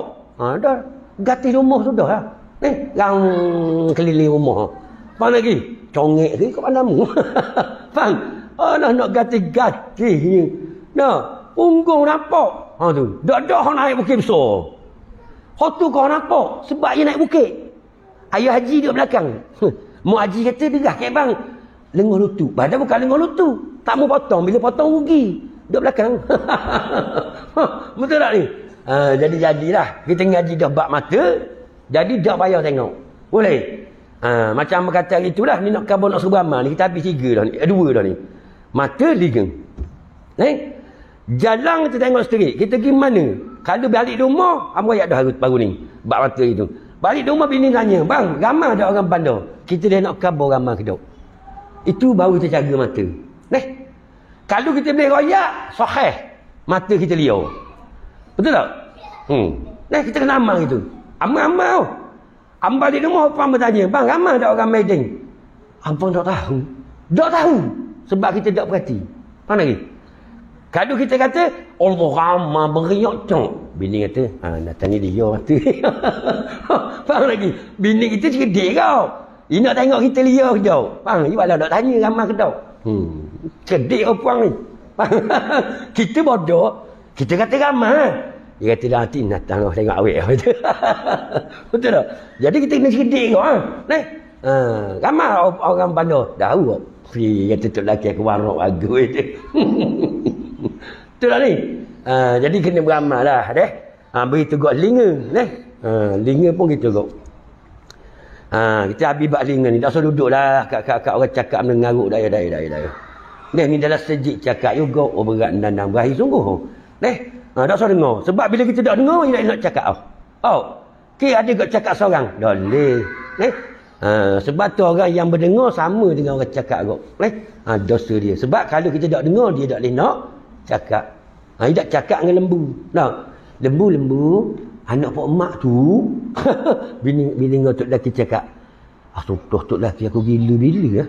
Dah. Ganti rumah sudah lah. Rang keliling rumah. Faham lagi? Congek ke kat pandamu. Faham? Nak ganti-ganti. Nah, punggung nampak. Tu. Dak naik bukit besar. Hak tu kau nampak. Sebab dia naik bukit. Ayah haji duduk belakang. Mak haji kata, derah kat bang. Lenguh lutut. Padahal bukan lenguh lutut. Tak mau potong. Bila potong rugi. Duduk belakang. Betul tak ni? Jadi-jadilah. Kita ngaji dah bak mata. Jadi dah payah tengok. Boleh? Macam berkata itulah. Ni nak kabur nak suruh amal ni. Kita habis 3 dah ni. 2 dah ni. Mata, liga. Jalan kita tengok straight. Kita pergi mana? Kalau balik rumah, ambil ayat dah baru ni. Bak mata itu. Balik rumah bini tanya, bang, ramai ada orang bandar. Kita dah nak kabur ramai ke tak? Itu baru kita jaga mata. Kalau kita boleh royak, sahih. Mata kita liar. Betul tak? Kita kena amal itu. Amal-amal. Amal balik rumah, apa bertanya, bang, ramai ada orang Medan. Abang tak tahu. Tak tahu. Sebab kita tak perhati. Faham lagi? Kalau kita kata, Allah ramai beriak cok. Bini kata, datang ni dia mata. Faham lagi? Bini kita cerdik kau. Dia nak tengok kita liar ke jauh. Faham? Dia malah nak tanya ramai ke tak? Cerdik kau puang ni. Kita bodoh. Kita kata ramai. Dia kata, nanti datang tengok awet. Betul tak? Jadi kita kena cerdik kau. Ramai orang bandar. Tahu kok. Dia kata tu lelaki aku warok bagus. Betul tak ni? Jadi kena beramal lah. Beri tegak linga. Linga pun kita tegak. Kita habis bak linga ni. Tak usah duduk lah. Kat orang cakap mengaruk. Dah. Ni dalam sejik cakap juga. Oh berat dan berakhir sungguh. Tak usah dengar. Sebab bila kita tak dengar, dia nak cakap. Ada kat cakap seorang. Dah boleh. Sebab tu orang yang berdengar sama dengan orang cakap kot. Dosa dia. Sebab kalau kita tak dengar, dia tak boleh nak cakap. Dia tak cakap dengan lembu. Lembu. Anak pak emak tu. Bini dengan tok lelaki cakap. Sumpah tok lelaki aku gila-bila.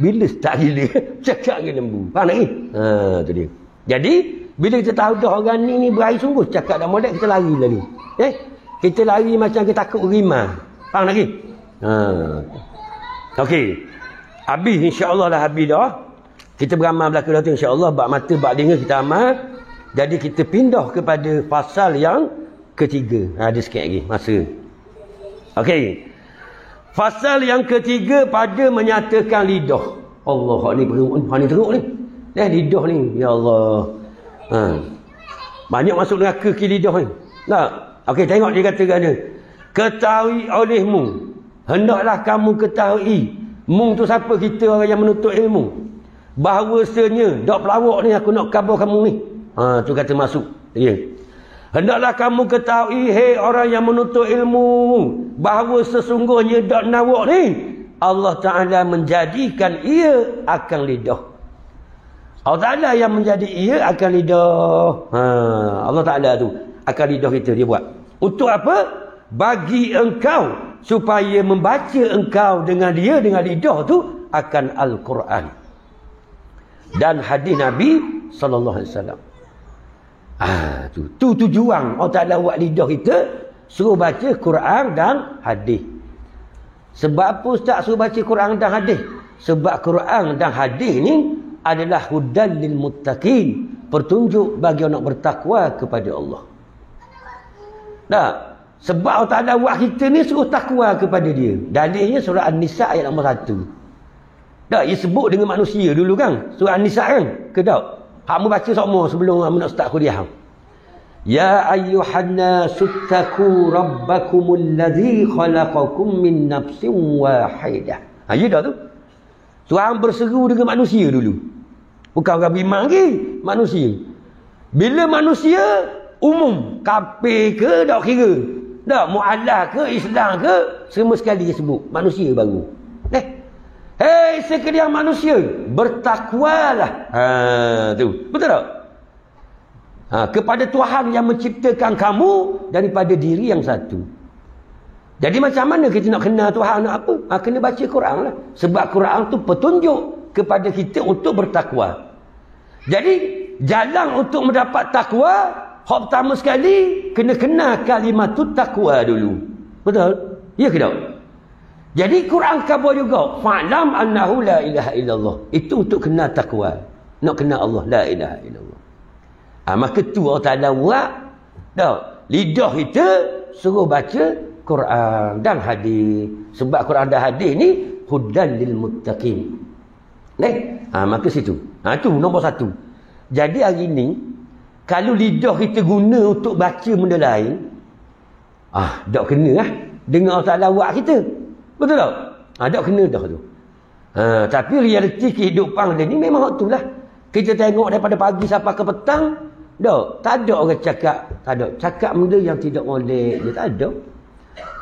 Bila start gila? Cakap dengan lembu. Faham tak ni? Tu dia. Jadi, bila kita tahu dah orang ni berair sungguh. Cakap dah molek, kita lari lagi. Kita lari macam kita takut rimah. Faham lagi? Okey. Habis insya-Allah lah habis dah. Kita beramal belaka dah tu insya-Allah bab mata bab telinga kita amal. Jadi kita pindah kepada pasal yang ketiga. Ada sikit lagi masa. Okey. Pasal yang ketiga pada menyatakan lidah. Allah ni teruk ni. Lidah ni ya Allah. Banyak masuk neraka ke lidah ni. Okey tengok dia kata kan. Ketahui olehmu. Hendaklah kamu ketahui. Mung tu siapa? Kita orang yang menuntut ilmu. Bahawasanya dak pelawak ni aku nak kabur kamu ni. Tu kata masuk. Hendaklah kamu ketahui hei orang yang menuntut ilmu. Bahawa sesungguhnya dak nawak ni. Allah Ta'ala menjadikan ia akan lidah. Allah Ta'ala yang menjadi ia akan lidah. Allah Ta'ala tu akan lidah kita dia buat. Untuk apa? Bagi engkau supaya membaca engkau dengan lidah tu akan Al-Quran dan hadis Nabi sallallahu alaihi wasallam. Tu tujuan Allah Taala buat lidah kita suruh baca Quran dan hadis. Sebab apa ustaz suruh baca Quran dan hadis? Sebab Quran dan hadis ni adalah hudan lil muttaqin, petunjuk bagi orang bertakwa kepada Allah. Sebab Allah Ta'ala buat kita ni suruh takwa kepada dia. Dalilnya surah An-Nisa ayat nombor 1. Ia sebut dengan manusia dulu kan. Surah An-Nisa kan? Ke tak? Kamu baca semua sebelum kamu nak start kuliah. Ya ayyuhan nasuttaku rabbakumul ladzi khalaqakum min nafsin wahidah. Ya dah tu. Tuhan berseru dengan manusia dulu. Bukan orang bimbang lagi. Manusia. Bila manusia umum. Kafir ke tak kira. Tak, mu'allah ke, Islam ke, semua sekali dia sebut. Manusia baru. Hei sekalian manusia, bertakwalah. Tu. Betul tak? Kepada Tuhan yang menciptakan kamu daripada diri yang satu. Jadi macam mana kita nak kenal Tuhan nak apa? Kena baca Quran lah. Sebab Quran tu petunjuk kepada kita untuk bertakwa. Jadi jalan untuk mendapat takwa, hak pertama sekali kena kenal kalimat tu takwa dulu. Betul? Ya ke tak? Jadi Quran khabar juga, fa'lam annahu la ilaha illallah. Itu untuk kenal takwa. Nak kenal Allah, la ilaha illallah. Maka tu Allah Ta'ala buat, tak? Lidah kita suruh baca Quran dan hadis. Sebab Quran dan hadis ni hudan lil muttaqin. Maka situ. Tu nombor satu. Jadi hari ni kalau lidah kita guna untuk baca benda lain, tak kena lah dengar Allah Ta'ala buat kita. Betul tak? Tak kena dah tu. Tapi realiti kehidupan dia ni memang tu lah. Kita tengok daripada pagi sampai ke petang, tak ada orang cakap, tak ada. Cakap benda yang tidak boleh, dia tak ada.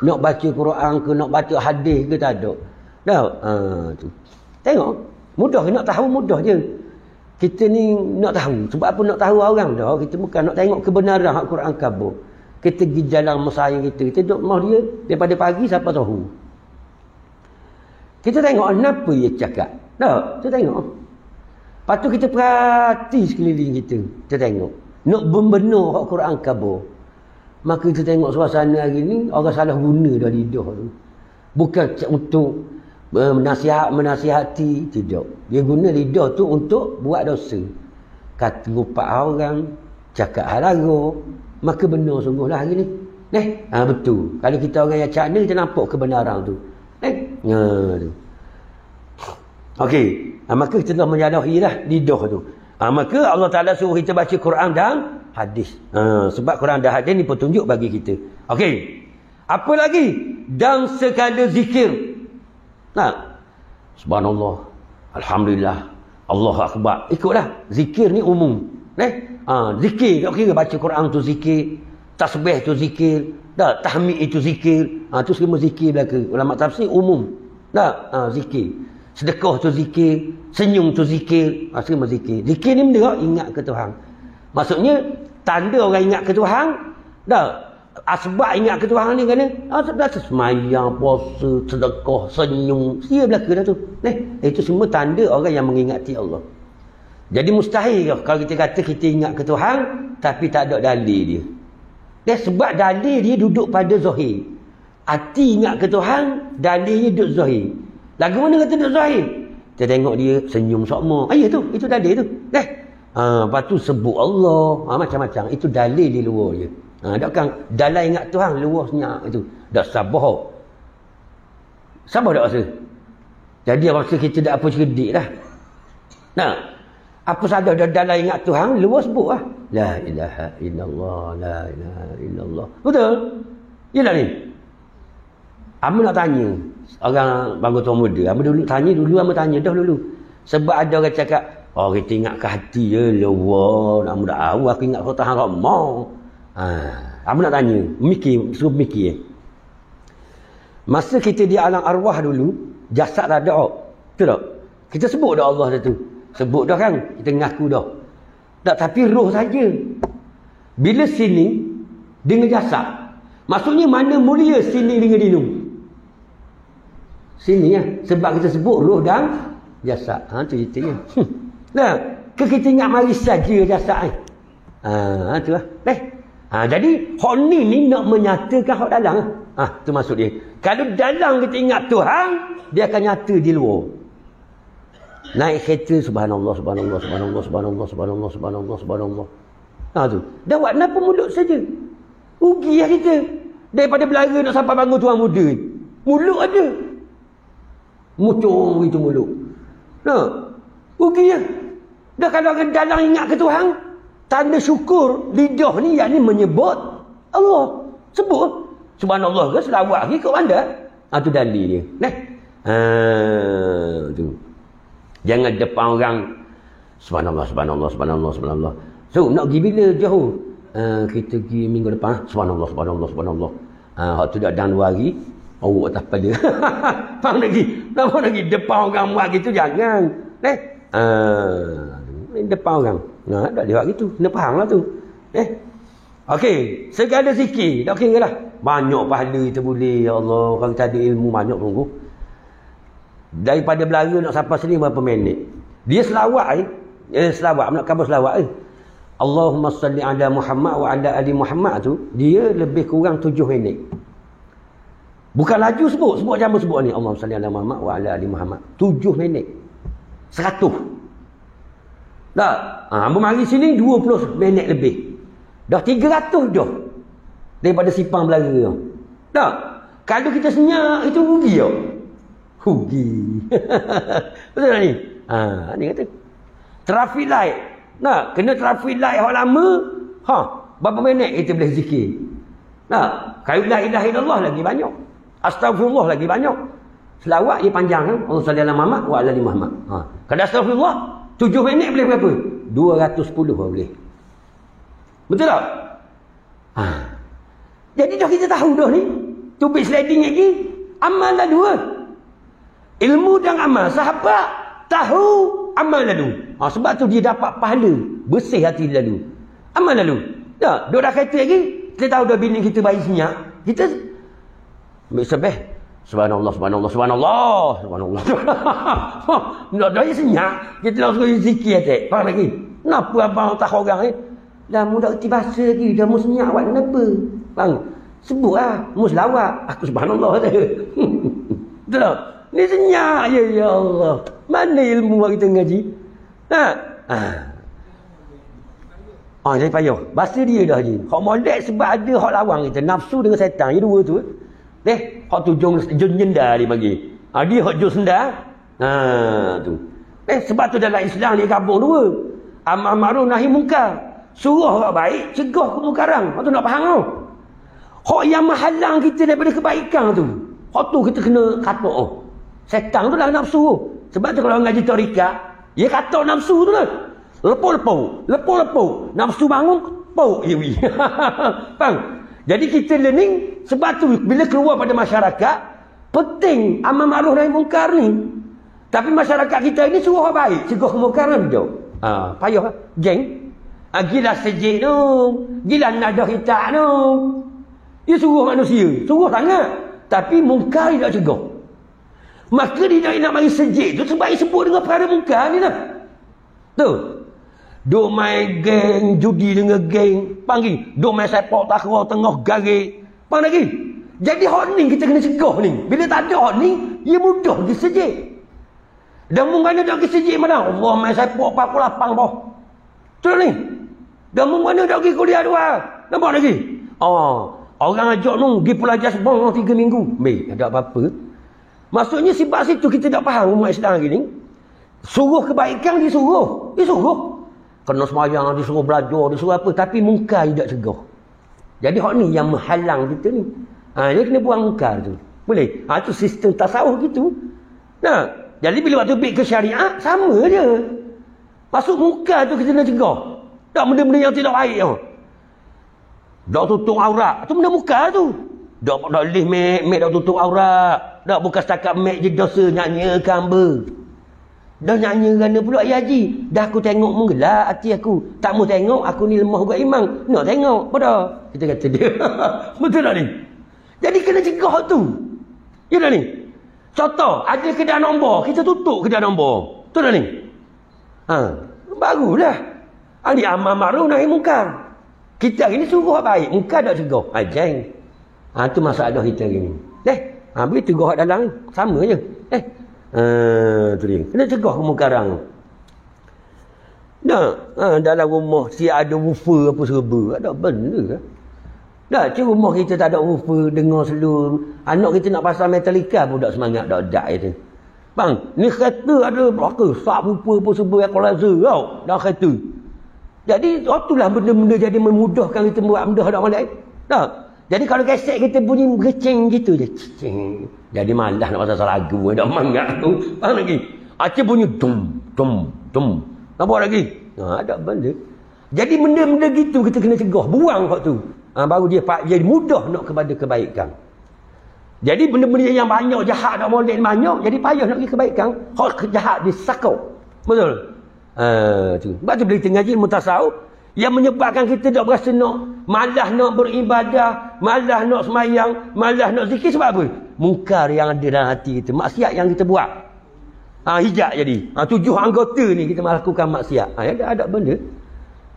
Nak baca Quran ke, nak baca hadis ke, tak ada. Tu. Tengok, mudah nak tahu, mudah je. Kita ni nak tahu. Sebab apa nak tahu orang dah? Kita bukan nak tengok kebenaran Al-Quran khabar. Kita pergi jalan masayang kita duduk rumah dia daripada pagi sampai zuhur. Kita tengok apa dia cakap. Kita tengok. Lepas tu kita perhati sekeliling kita. Kita tengok. Nak membenar Al-Quran khabar. Maka kita tengok suasana hari ni, orang salah guna dah lidah tu. Bukan untuk menasihati, tidak. Dia guna lidah tu untuk buat dosa. Kata ngupak orang, cakap halaga. Maka benar sungguhlah hari ni. Betul. Kalau kita orang yang cakap ni, kita nampak kebenaran tu. Okey. Maka kita dah menyalahi lah lidah tu. Maka Allah Ta'ala suruh kita baca Quran dan hadis. Sebab Quran dan hadis ni petunjuk bagi kita. Okey. Apa lagi? Dan sekadar zikir. Subhanallah. Alhamdulillah. Allahu Akbar. Ikutlah. Zikir ni umum. Zikir. Tak kira baca Quran tu zikir. Tasbih tu zikir. Tahmid itu zikir. Tu semua zikir belaka. Ulama tafsir umum. Zikir. Sedekah tu zikir. Senyum tu zikir. Semua zikir. Zikir ni benda ingat ke Tuhan. Maksudnya tanda orang ingat ke Tuhan. Asbab ingat ke Tuhan ni kan? Semayang, puasa, sedekah, senyum. Sia belaka dah tu. Itu semua tanda orang yang mengingati Allah. Jadi mustahil kalau kita kata kita ingat ke Tuhan tapi tak ada dalil dia. Sebab dalil dia duduk pada zahir. Hati ingat ke Tuhan, dalilnya duduk zahir. Lagu mana kata duduk zahir? Kita tengok dia senyum sokmo. Itu dalil tu. Lepas tu sebut Allah. Macam-macam. Itu dalil di luar je. Takkan dalam ingat Tuhan luar senyap itu. Dah sabar. Sabar tak rasa? Jadi rasa kita tak apa cerdik lah. Apa sahaja dalam ingat Tuhan, luar sebut lah. La ilaha illallah, la ilaha illallah. Betul? Yelah ni. Amba nak tanya orang bangun tuan muda. Amba dulu tanya dah dulu. Sebab ada orang cakap, kita ingat ke hati je, luar. Amba tak tahu, aku ingat ke Tuhan ramah. Amba nak tanya, suruh mikir. Masa kita di alam arwah dulu, jasad tak ada. Betul tak? Kita sebut dah Allah tu. Sebut dah kan, kita ngaku dah. Tapi roh saja. Bila sini dengan jasad, maksudnya mana mulia sini dengan dinum? Sini ya, sebab kita sebut roh dan jasad. Tu ceritanya. Kita ingat mari saja jasad ni. Tu lah. Jadi hak ni nak menyatakan hak dalam. Tu maksud dia. Kalau dalam kita ingat Tuhan, dia akan nyata di luar. Naik kereta, subhanallah, subhanallah, subhanallah, subhanallah, subhanallah, subhanallah, subhanallah. Tu. Dah buat kenapa mulut saja? Rugi lah kita. Daripada belara nak sampai bangun tuan muda. Mulut ada. Mucung itu mulut. Rugi lah. Dah kalau dalam ingat ke Tuhan, tanda syukur lidah ni yang ni menyebut Allah. Sebut. Subhanallah ke selawat ke ikut anda. Tu dalil dia. Tu. Jangan depan orang subhanallah, subhanallah, subhanallah, subhanallah. So, nak pergi bila jauh? Kita pergi minggu depan. Subhanallah, subhanallah, subhanallah. Hak tu dah dan 2 hari. Atas pada. Faham lagi? Nampak lagi depan orang buat gitu, jangan. Depan orang. Tak dia buat gitu. Kena faham lah tu. Okey. Segala zikir. Tak kira lah. Banyak pahala kita boleh. Ya Allah. Kalau kita ada ilmu banyak sungguh. Daripada belara nak sampai sini berapa minit. Dia selawat selawat, nak kabur selawat Allahumma salli ala Muhammad wa ala ali Muhammad tu, dia lebih kurang 7 minit. Bukan laju sebut jama sebut ni Allahumma salli ala Muhammad wa ala ali Muhammad. 7 minit. 100. Tak? Hamba mari sini 20 minit lebih. Dah 300 dah. Daripada sipang belara. Tak? Kalau kita senyap itu rugi tak? Rugi. Betul tak ni? Ni kata. Traffic light. Nak, kena traffic light hak lama. Berapa minit kita boleh zikir? Nak, kalau la ilaha illallah lagi banyak. Astagfirullah lagi banyak. Selawat dia panjang kan? Allah salli ala Muhammad wa ala ali Muhammad. Kalau astagfirullah 7 minit boleh berapa? 210 boleh. Betul tak? Jadi dah kita tahu dah ni. Tubik sliding lagi. Amal dah dua. Ilmu dan amal. Sahabat tahu amal lalu. Sebab tu dia dapat pahala. Bersih hati lalu. Amal lalu. Tak? Dia dah kata lagi. Kita tahu dah bini kita bayi senyap. Kita ambil sebeh. Subhanallah, subhanallah, subhanallah. Subhanallah. Dah senyap. Kita langsung zikir atas. Faham lagi? Kenapa abang tak orang ni? Dah mu dah erti bahasa lagi. Dah mu senyap buat kenapa? Bang, sebut lah. Mu selawat. Aku subhanallah kata. Betul tak? Ni senyap je, ya Allah. Mana ilmu kita ngaji? Jadi payah. Bahasa dia dah je. Hak molek sebab ada hak lawang kita. Nafsu dengan setan. Dia dua tu. Hak tu jom jenda dia bagi. Dia hak jom senda. Tu. Sebab tu dalam Islam dia gabung dua. Amar ma'ruf nahi munkar. Suruh orang baik, cegah kemungkaran. Hak tu nak faham tau. Hak yang menghalang kita daripada kebaikan tu. Hak tu kita kena katok. Setan tu lah nafsu. Sebab tu kalau ngaji tarikat, dia katok nafsu tu lah. Lepo-lepo. Nafsu bangun, pau. Faham? Jadi kita learning, sebab tu bila keluar pada masyarakat, penting amar ma'ruf nahi munkar ni. Tapi masyarakat kita ini suruh orang baik, cegah kemungkaran je. Payah lah. Geng. Gila sejik tu. Gila nadah hitak tu. Dia suruh manusia. Suruh sangat. Tapi mungkar dia tak cegah. Maka dia nak bagi sejik tu sebab dia sebut dengan perkara mungkar ni lah. Tu. Duk main geng, judi dengan geng. Panggil. Duk main sepak takraw tengah garik. Faham lagi? Jadi hak ni kita kena cegah ni. Bila tak ada hak ni, dia mudah pergi sejik. Dan mungkin ada pergi sejik mana? Allah main sepak 48 bawah. Betul ni? Dan mana dah pergi kuliah dua. Nampak lagi? Orang ajak nung pergi pelajar sebang 3 minggu. Baik, ada apa-apa. Maksudnya sebab situ kita tak faham umat Islam lagi ni. Suruh kebaikan disuruh. Kena semayang, disuruh belajar, disuruh apa. Tapi mungkar tidak cegah. Jadi hak ni yang menghalang kita ni. Dia kena buang mungkar tu. Boleh? Itu sistem tasawuf gitu. Jadi bila waktu pergi ke syariat, sama je. Masuk mungkar tu kita nak cegah. Tak benda-benda yang tidak baik tau. Dak tutup aurat. Tu benda muka tu. Dak lih mek dak tutup aurat. Dak bukan setakat mek je dosa nyanyi kamba. Dah nyanyi kerana pula ya haji. Dah aku tengok menggelak hati aku. Tak mau tengok aku ni lemah buat iman. Nak tengok pada. Kita kata dia. Betul tak ni? Jadi kena cegah tu. Ya tak ni? Contoh, ada kedai nombor, kita tutup kedai nombor. Betul tak ni? Barulah. Ali amar ma'ruf nahi munkar. Kita hari ni suruh baik, munkar tak cegah. Jeng. Tu masalah kita hari ni. Begitu gua dalam ni, sama je. Tu dia. Kena cegah kemungkaran. Dalam rumah si ada woofer apa serba, ada benda ke? Rumah kita tak ada woofer, dengar seluruh. Anak kita nak pasang Metallica pun tak semangat, tak je. Bang, ni kereta ada berapa? Subwoofer apa serba equalizer tau, dalam kereta. Jadi itulah benda-benda jadi memudahkan kita buat benda hak malai. Tak? Jadi kalau kaset kita bunyi berceng gitu je. Cing. Jadi malas nak pasal lagu dak mangak tu. Faham lagi? Aceh bunyi dum dum dum. Nampak lagi? Ada benda. Jadi benda-benda gitu kita kena cegah, buang hak tu. Baru dia jadi mudah nak kepada kebaikan. Jadi benda-benda yang banyak jahat nak molek banyak, jadi payah nak pergi kebaikan. Hak jahat disakau. Betul? Sebab tu bila kita ngaji ilmu tasawuf yang menyebabkan kita tak berasa nak malas nak beribadah, malas nak semayang, malas nak zikir sebab apa? Mungkar yang ada dalam hati kita, maksiat yang kita buat. hijab jadi. 7 anggota ni kita melakukan maksiat. Ada benda.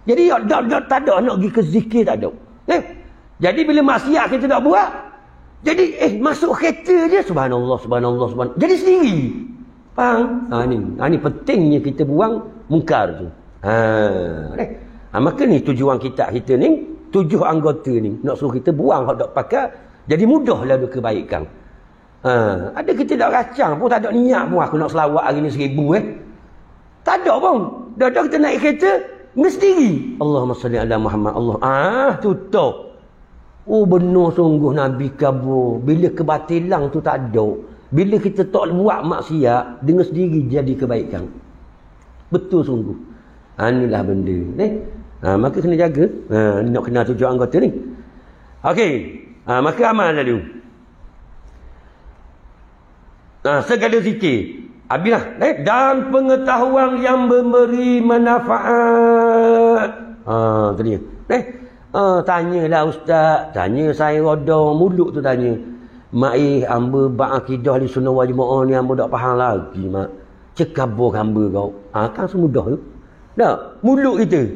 Jadi tak ada nak pergi ke zikir, tak ada. Jadi bila maksiat kita nak buat, jadi masuk kereta je subhanallah. Jadi sendiri. Faham? Ni pentingnya kita buang mungkar tu. Maka ni tujuan kita ni 7 anggota ni nak suruh kita buang hak tak pakai, jadi mudahlah ada kebaikan. Ada kita nak racang pun tak ada niat pun aku nak selawat hari ni 1000 tak ada pun. Dah kita naik kereta sendiri. Allahumma salli ala Muhammad. Tutup. Benar sungguh Nabi kabur. Bila kebatilan tu tak ada, bila kita tak buat maksiat, dengan sendiri jadi kebaikan. Betul sungguh. Inilah benda ni. Maka kena jaga. Nak kenal 7 anggota ni. Okey. Maka amal dulu. Segala zikir. Habislah. Dan pengetahuan yang memberi manfaat. Tu dia. Tanyalah ustaz. Tanya saya roda mulut tu tanya. Mak hamba ba'akidah di sunnah wal jamaah ni hamba tak faham lagi mak. Cekabur hamba kau. Kan semudah tu. Tak, mulut kita.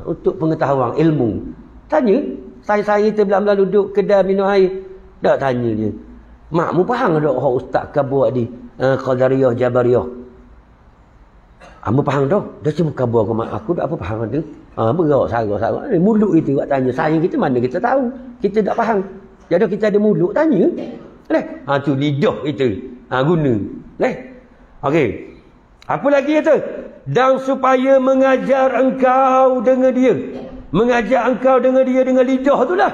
Untuk pengetahuan ilmu. Tanya. Saya terbelah-belah duduk kedai minum air. Tak tanya dia. Mak mu faham tak hak ustaz kabur tadi? Qadariyah, Jabariyah. Hamba faham dah. Dah cuma kabur ke mak aku tak apa faham tu. Berak sarah. Mulut itu buat tanya. Sayang kita mana kita tahu. Kita tak faham. Jadi kita ada mulut tanya. Tu lidah itu. Guna. Okey. Apa lagi kata? Dan supaya mengajar engkau dengan dia. Mengajar engkau dengan dia dengan lidah tu lah.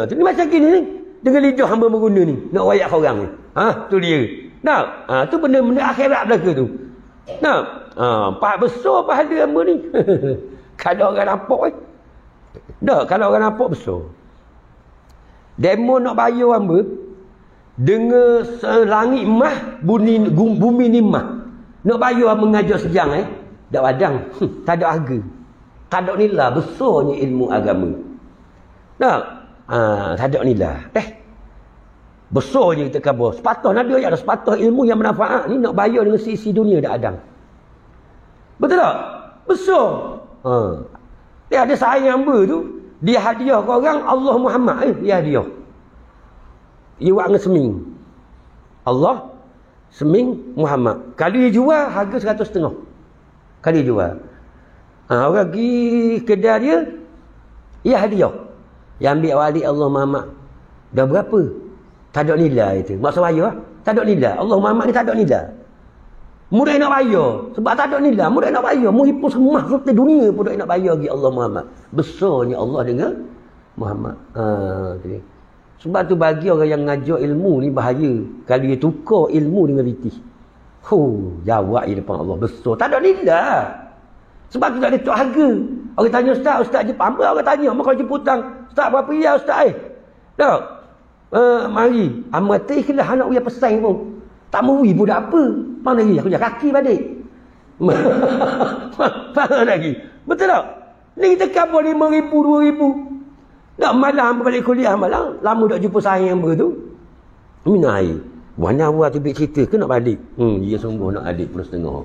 Ni macam gini ni. Dengan lidah hamba mengguna ni. Nak wayak orang ni. Tu dia. Tu benda-benda akhirat belaka tu. Pak besar pahala hamba ni. Kalau orang nampak kalau orang nampak besar. Demo nak bayar hamba dengan langit emas, bumi ni emas. Nak bayar mengajar sejang tak padang. Tak ada harga. Tak ada nilai besarnya ilmu agama. Tak ada nilai. Besarnya kita kabur. Sepatah ada yang ada sepatah ilmu yang bermanfaat ni nak bayar dengan sisi dunia tak ada. Betul tak? Besar. Dia ada sayang hamba tu, dia hadiah ke orang Allah Muhammad dia hadiah. Dia buat dengan seming. Allah seming Muhammad. Kalau dia jual harga 100.5. Kalau dia jual. Orang pergi kedai dia hadiah. Yang ambil wali Allah Muhammad. Dah berapa? Tak ada nilai itu. Maksud bayar tak ada nilai. Allah Muhammad ni tak ada nilai. Mudah nak bayar. Sebab tak ada nilai. Mudah nak bayar. Muhipun semua serta dunia pun nak bayar lagi Allah Muhammad. Besarnya Allah dengan Muhammad. Sebab tu bagi orang yang ngajar ilmu ni bahaya. Kalau dia tukar ilmu dengan vitih. Jawab di depan Allah. Besar. Tak ada nilai. Sebab tu tak ada tuk harga. Orang tanya ustaz Jepang apa? Orang tanya. Maka jemputan. Ustaz berapa ya ustaz Tak. Mari. Amata ikhlas anak dia pesan pun. Tak mui pun tak apa. Mana lagi? Aku jalan kaki balik. Faham lagi? Betul tak? Ni kita kabur 5,000, 2,000. Tak malam balik kuliah malam. Lama tak jumpa sayang hamba tu. Minum air. Warna awal tu bilik cerita ke nak balik? Dia sungguh nak balik puluh 1/2.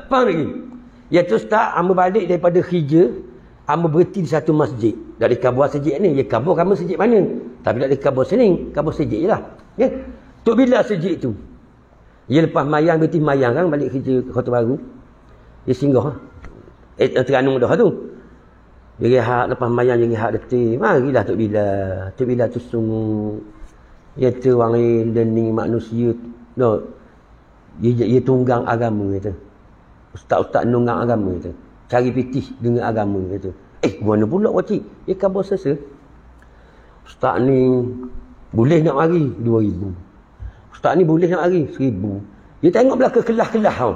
Faham lagi? Ya tu ustaz, hamba balik daripada Hijr. Hamba berhenti di satu masjid. Dari kabur sejid ni. Ya kabur kamu sejid mana? Tapi tak ada kabur sini. Kabur sejid je lah. Ya. Tu bila sejid tu? Ya lepas mayang, berhenti mayang kan. Balik kerja ke Kota Baru. Dia singgah. Terenung dah tu. Dia rehat. Lepas mayang dia rehat detik. Marilah Tok Bila. Tok Bila tu sungguh. Dia tu orang learning manusia. No. Dia tunggang agama kata. Ustaz-ustaz nunggang agama kata. Cari pitih dengan agama kata. Mana pula wacik? Dia kabur sesa. Ustaz ni boleh nak mari 2,000. Ustaz ni boleh nak mari 1,000. Dia tengok belakang kelas-kelas tau.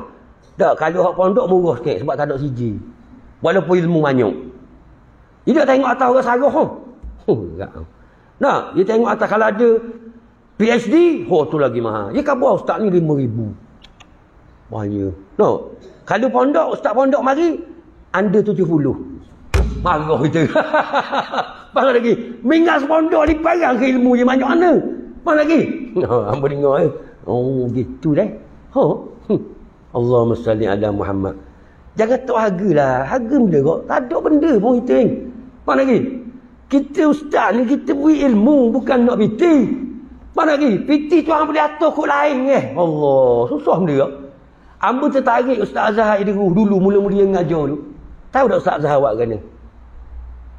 Tak, kalau hak pondok murah sikit sebab tak ada siji. Walaupun ilmu banyak. Dia tak tengok atas orang sarah tau. Nah, dia tengok atas kalau ada PhD, tu lagi mahal. Dia kabur ustaz ni 5,000. Banyak. No. Kalau pondok, ustaz pondok mari under 70. Marah kita. Faham lagi? Minggas pondok ni parang ke ilmu je banyak mana? Faham lagi? Hamba dengar Oh, gitu deh. Allahumma salli ala Muhammad. Jangan tak hargalah. Harga benda kok. Tak ada benda pun kita ni. Mana lagi? Kita ustaz ni, kita beri ilmu, bukan nak piti. Mana lagi? Piti tu orang boleh atur kot lain Allah, susah benda kok. Amba tertarik Ustaz Azhar dulu mula-mula dia mengajar dulu. Tahu tak Ustaz Azhar buat kena?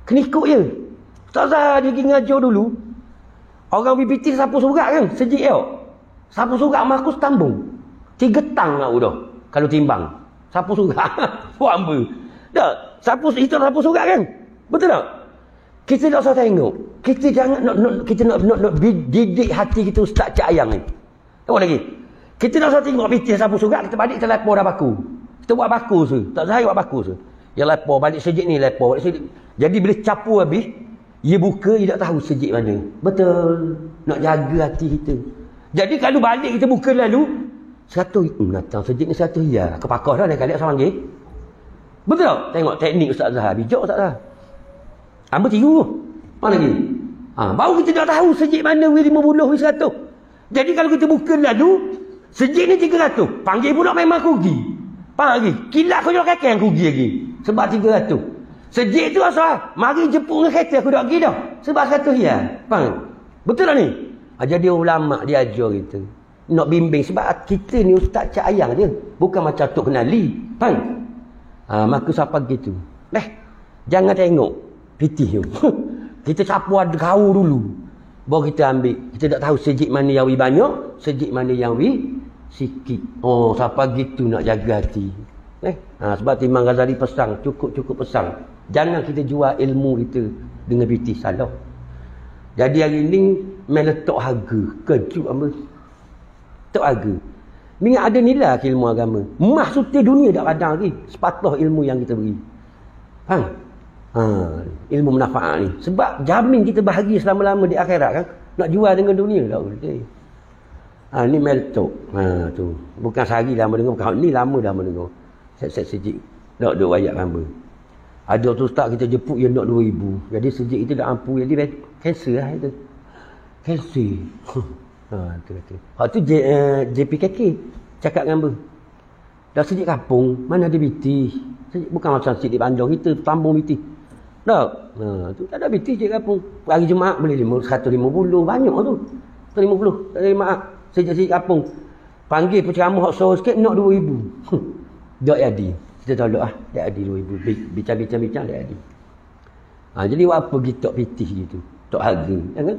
Kena ikut je. Ustaz Azhar dia pergi mengajar dulu. Orang BPT sapu surat kan? Sejik tau. Sapu surat mahkus tambung. 3 tang lah udah. Kalau timbang. Sapu surat. Buat amba. Tak? Sapu surat kan? Betul tak? Kita tak usah tengok. Kita jangan nak didik hati kita Ustaz Cik Ayang ni. Tengok lagi. Kita tak usah tengok PT sapu surat, kita balik kita lapor dah baku. Kita buat baku tu. Tak saya buat baku tu. Yang lapor balik sejik ni lapor balik sejik. Jadi bila capu habis, dia buka, dia tak tahu sejik mana. Betul. Nak jaga hati kita. Jadi kalau balik kita buka lalu 100 datang sejik ni 100 ya. Kepakar dah kali asal panggil. Betul tak? Tengok teknik Ustaz Zahar. Bijak Ustaz Zahar. Hamba tiru. Mana lagi? Baru kita dah tahu sejik mana W50, W100. Jadi kalau kita buka lalu sejik ni 300. Panggil pula memang rugi. Faham lagi? Kilat kau jual kakek yang rugi lagi. Sebab 300. Sejik tu asal. Mari jemput dengan kereta aku dah pergi dah. Sebab 100 ya. Faham? Betul tak ni? Jadi ulama' dia ajar kita. Nak bimbing. Sebab kita ni Ustaz Cik Ayang je. Bukan macam Tok Kenali. Faham? Maka siapa gitu. Jangan tengok. Pitih tu. Kita capu ada kau dulu. Baru kita ambil. Kita tak tahu sejik mana yang wi banyak. Sejik mana yang wi sikit. Oh, siapa gitu nak jaga hati. Sebab Imam Ghazali pesan. Cukup pesan. Jangan kita jual ilmu kita dengan pitih. Salah. Jadi hari ni meletak harga. Kejut apa? Tak harga. Mingat ada nilai ke ilmu agama. Maksudnya dunia tak padang lagi. Sepatah ilmu yang kita beri. Faham? Ilmu manfaat ni. Sebab jamin kita bahagia selama-lama di akhirat kan. Nak jual dengan dunia tak boleh. Ni meletak. Tu. Bukan sehari lama dengar. Bukan ni lama dah mendengar. Set-set sejik. Tak ada ayat hamba. Ada tu ustaz kita jemput yang nak 2,000. Jadi sejik kita dah ampu. Jadi cancel lah itu. Cancel. Tu. Hak tu JPKK cakap dengan hamba. Dah sejik kampung. Mana ada BT. Bukan macam sejik di Bandung. Kita tambung BT. Tak? Tu tak ada BT je kampung. Hari Jumaat boleh 150. Banyak tu. 150. Tak ada Jumaat. Sejik kampung. Panggil penceramah hak sore sikit nak 2,000. Tak jadi. Kita tolak tak jadi 2,000. Bincang-bincang tak jadi. Jadi buat apa kita tak pitih gitu. Tak harga. Jangan.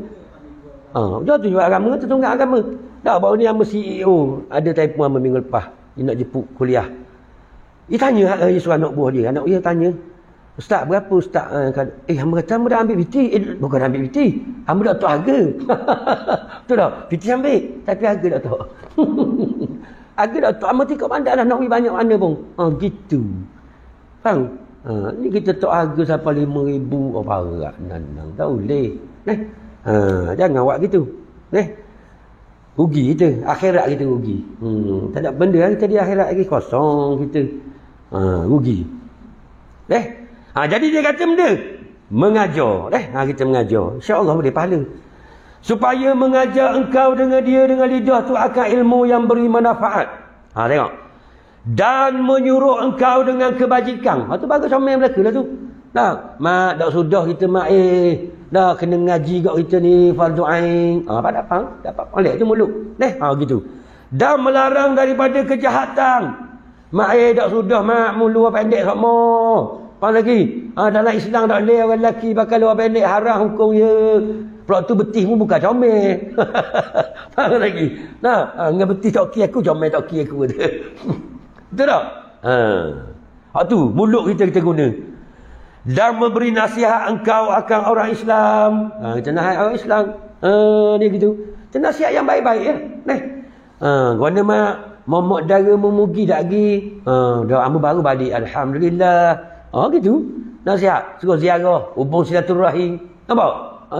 Dia tu jual agama. Tu tunggak agama. Tak, baru ni sama CEO. Ada telefon sama minggu lepas. Dia nak jemput kuliah. Dia tanya suruh anak buah dia. Anak dia tanya. Ustaz, berapa Ustaz? Hamba kata, hamba dah ambil BT. Bukan ambil BT. Hamba dah tahu harga. Betul tak? BT ambil. Tapi harga dah tahu. Harga dah tahu. Hamba tikap pandai lah. Nak pergi banyak mana pun. Gitu. Faham? Ni kita tahu harga sampai 5,000. Oh, parah. Nanang. Tak boleh. Jangan buat gitu. Rugi kita. Akhirat kita rugi. Tak ada benda. Kita di akhirat lagi kosong kita. Rugi. Jadi dia kata benda mengajar. Kita mengajar. InsyaAllah boleh pahala. Supaya mengajar engkau dengan dia dengan lidah tu akan ilmu yang beri manfaat. Tengok. Dan menyuruh engkau dengan kebajikan. Tu bagus comel mereka lah tu. Mak, dah sudah kita mak dah kena ngaji kat kita ni fardu ain. Dapat molek tu mulut. Gitu. Dan melarang daripada kejahatan. Mak dah sudah mak mulu pendek semua. Apa lagi? Dalam Islam tak boleh orang lelaki bakal luar pendek haram hukum ya. Pula tu betih pun bukan comel. Apa lagi? Dengan betih tak okey aku, comel tak okey aku. Betul tak? Tu mulut kita guna. Dan memberi nasihat engkau akan orang Islam. Kita nasihat orang Islam. Dia gitu. Kita nasihat yang baik-baik ya. Guna mak momok dara memugi tak lagi. Dah amba baru balik alhamdulillah. Gitu. Nasihat. Suruh ziarah. Hubung silaturahim. Nampak?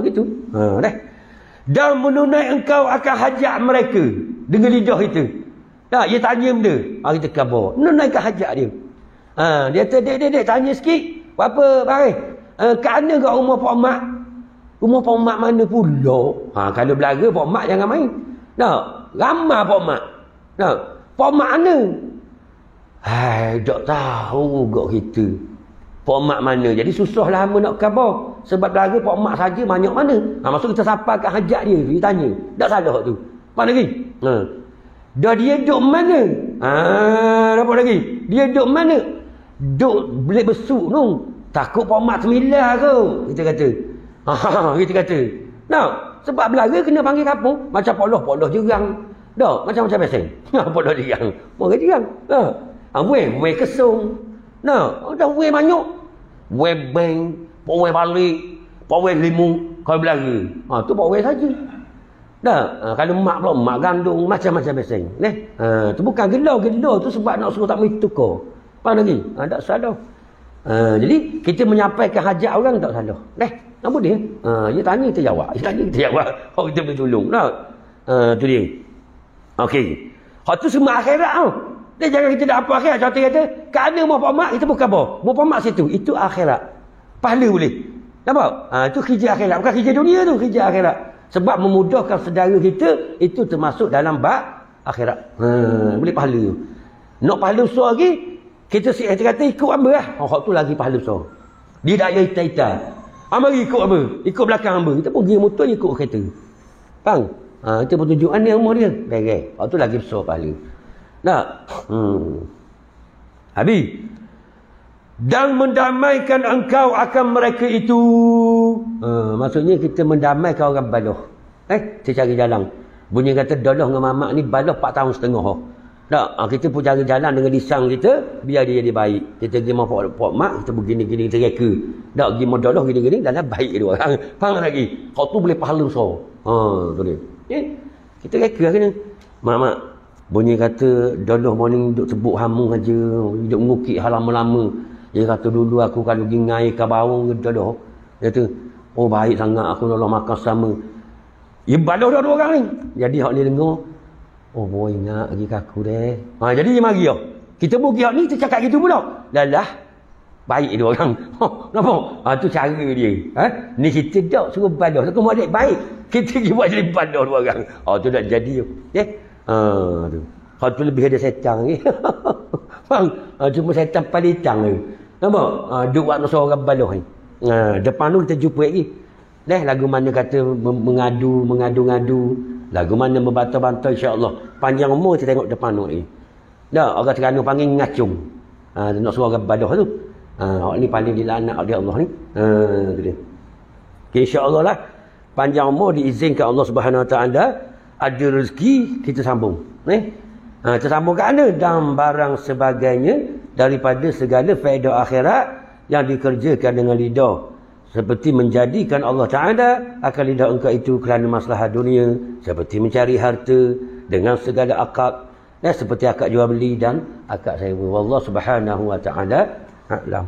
Gitu. Dan menunai engkau akan hajat mereka. Dengan lidah itu. Dia tanya benda. Kita khabar. Menunaikan hajat dia. Dia kata, dek, tanya sikit. Apa, Baris? Kat mana kat rumah Pak Mak? Rumah Pak Mak mana pula? Kalau belaga, Pak Mak jangan main. ramai Pak Mak. Nah, Pak Mak mana? Hai, tak tahu gak kita. Pak Mak mana? Jadi susah lama nak khabar. Sebab lagi Pak Mak saja banyak mana. Maksud kita sampaikan hajat dia, dia tanya. Tak salah tu. Apa lagi? Dah dia duduk mana? Apa lagi? Dia duduk mana? Duduk belik besuk tu. Takut Pak Mak termilah ke? Kita kata. Kita kata. Nah, sebab belaga kena panggil kampung. Macam Pak Loh jerang. Dah, macam-macam biasa. Pak Loh jerang. Mereka jerang. Weh kesung. Nah, dah weh banyak. Weh beng, Pak weh balik, Pak weh limu, kalau belaga. Tu Pak weh saja. Dah, kalau mak pula, mak gandung, macam-macam biasa. Tu bukan gelo tu sebab nak suruh tak boleh tukar. Apa lagi? Tak salah. Jadi, kita menyampaikan hajat orang tak salah. Apa dia? Dia tanya, kita jawab. Dia tanya, kita jawab. Kita boleh tolong. Tu dia. Okey. Hak tu semua akhirat tau. Dia jangan kita nak apa akhirat. Contoh kata, kerana mau Pak Mak, kita bukan apa? Mau Pak Mak situ. Itu akhirat. Pahala boleh. Nampak? Itu kerja akhirat. Bukan kerja dunia tu, kerja akhirat. Sebab memudahkan saudara kita, itu termasuk dalam bab akhirat. Boleh pahala. Nak pahala besar lagi, kita kata ikut hamba lah. Hak tu lagi pahala besar. Dia tak payah ita-ita. Mari ikut hamba. Ikut belakang hamba. Kita pergi motor, ikut kereta. Faham? Itu pertunjukan ni rumah dia. Beres. Hak tu lagi besar pahala. Tak? Habis. Dan mendamaikan engkau akan mereka itu. Maksudnya kita mendamaikan orang baloh. Kita cari jalan. Bunyi kata Doloh dengan Mamak ni baloh 4 tahun setengah. Tak? Kita pun cari jalan dengan lisan kita. Biar dia jadi baik. Kita pergi mau Pak Mak. Kita begini-gini. Kita reka. Tak? Pergi mau Doloh gini-gini. Dan baik dia orang. Faham lagi? Kau tu boleh pahala besar. Tu dia. Kita reka kena. Mak. Bunyi kata Doloh morning duduk sebut hamu aja. Duduk mengukit hal lama-lama. Dia kata dulu aku kalau pergi ngai ke bawang ke Doloh. Dia kata, oh baik sangat aku Doloh makan sama. Ya baloh dah 2 orang ni. Jadi hak ni dengar. Oh boy ingat lagi kaku deh. Jadi dia mari dah. Kita pergi hak ni kita cakap gitu pula. Lalah. Baik 2 orang. Nampak? Tu cara dia. Ni kita tak suruh baloh. Aku mau adik baik. Kita pergi buat jadi baloh 2 orang. Tu dah jadi tu. Tu. Hak tu lebih ada setan ni. Faham? Cuma setan palitang tu. Nampak? Duk buat seorang baloh ni. Depan tu kita jumpa lagi. Lagu mana kata mengadu-ngadu. Lagu mana membantah-bantah insya-Allah. Panjang umur kita tengok depan tu ni. Dah orang Terengganu panggil ngacung. Nak suruh orang baloh tu. Hak ni paling dilaknat oleh Allah ni. Tu dia. Okay, insya-Allah lah. Panjang umur diizinkan Allah Subhanahu Wa Taala, ada rezeki kita sambung. Kita sambung kat mana? Dan barang sebagainya daripada segala faedah akhirat yang dikerjakan dengan lidah. Seperti menjadikan Allah Ta'ala akan lidah engkau itu kerana masalah dunia. Seperti mencari harta dengan segala akad. Seperti akad jual beli dan akad sewa. Wallahu Subhanahu Wa Ta'ala a'lam.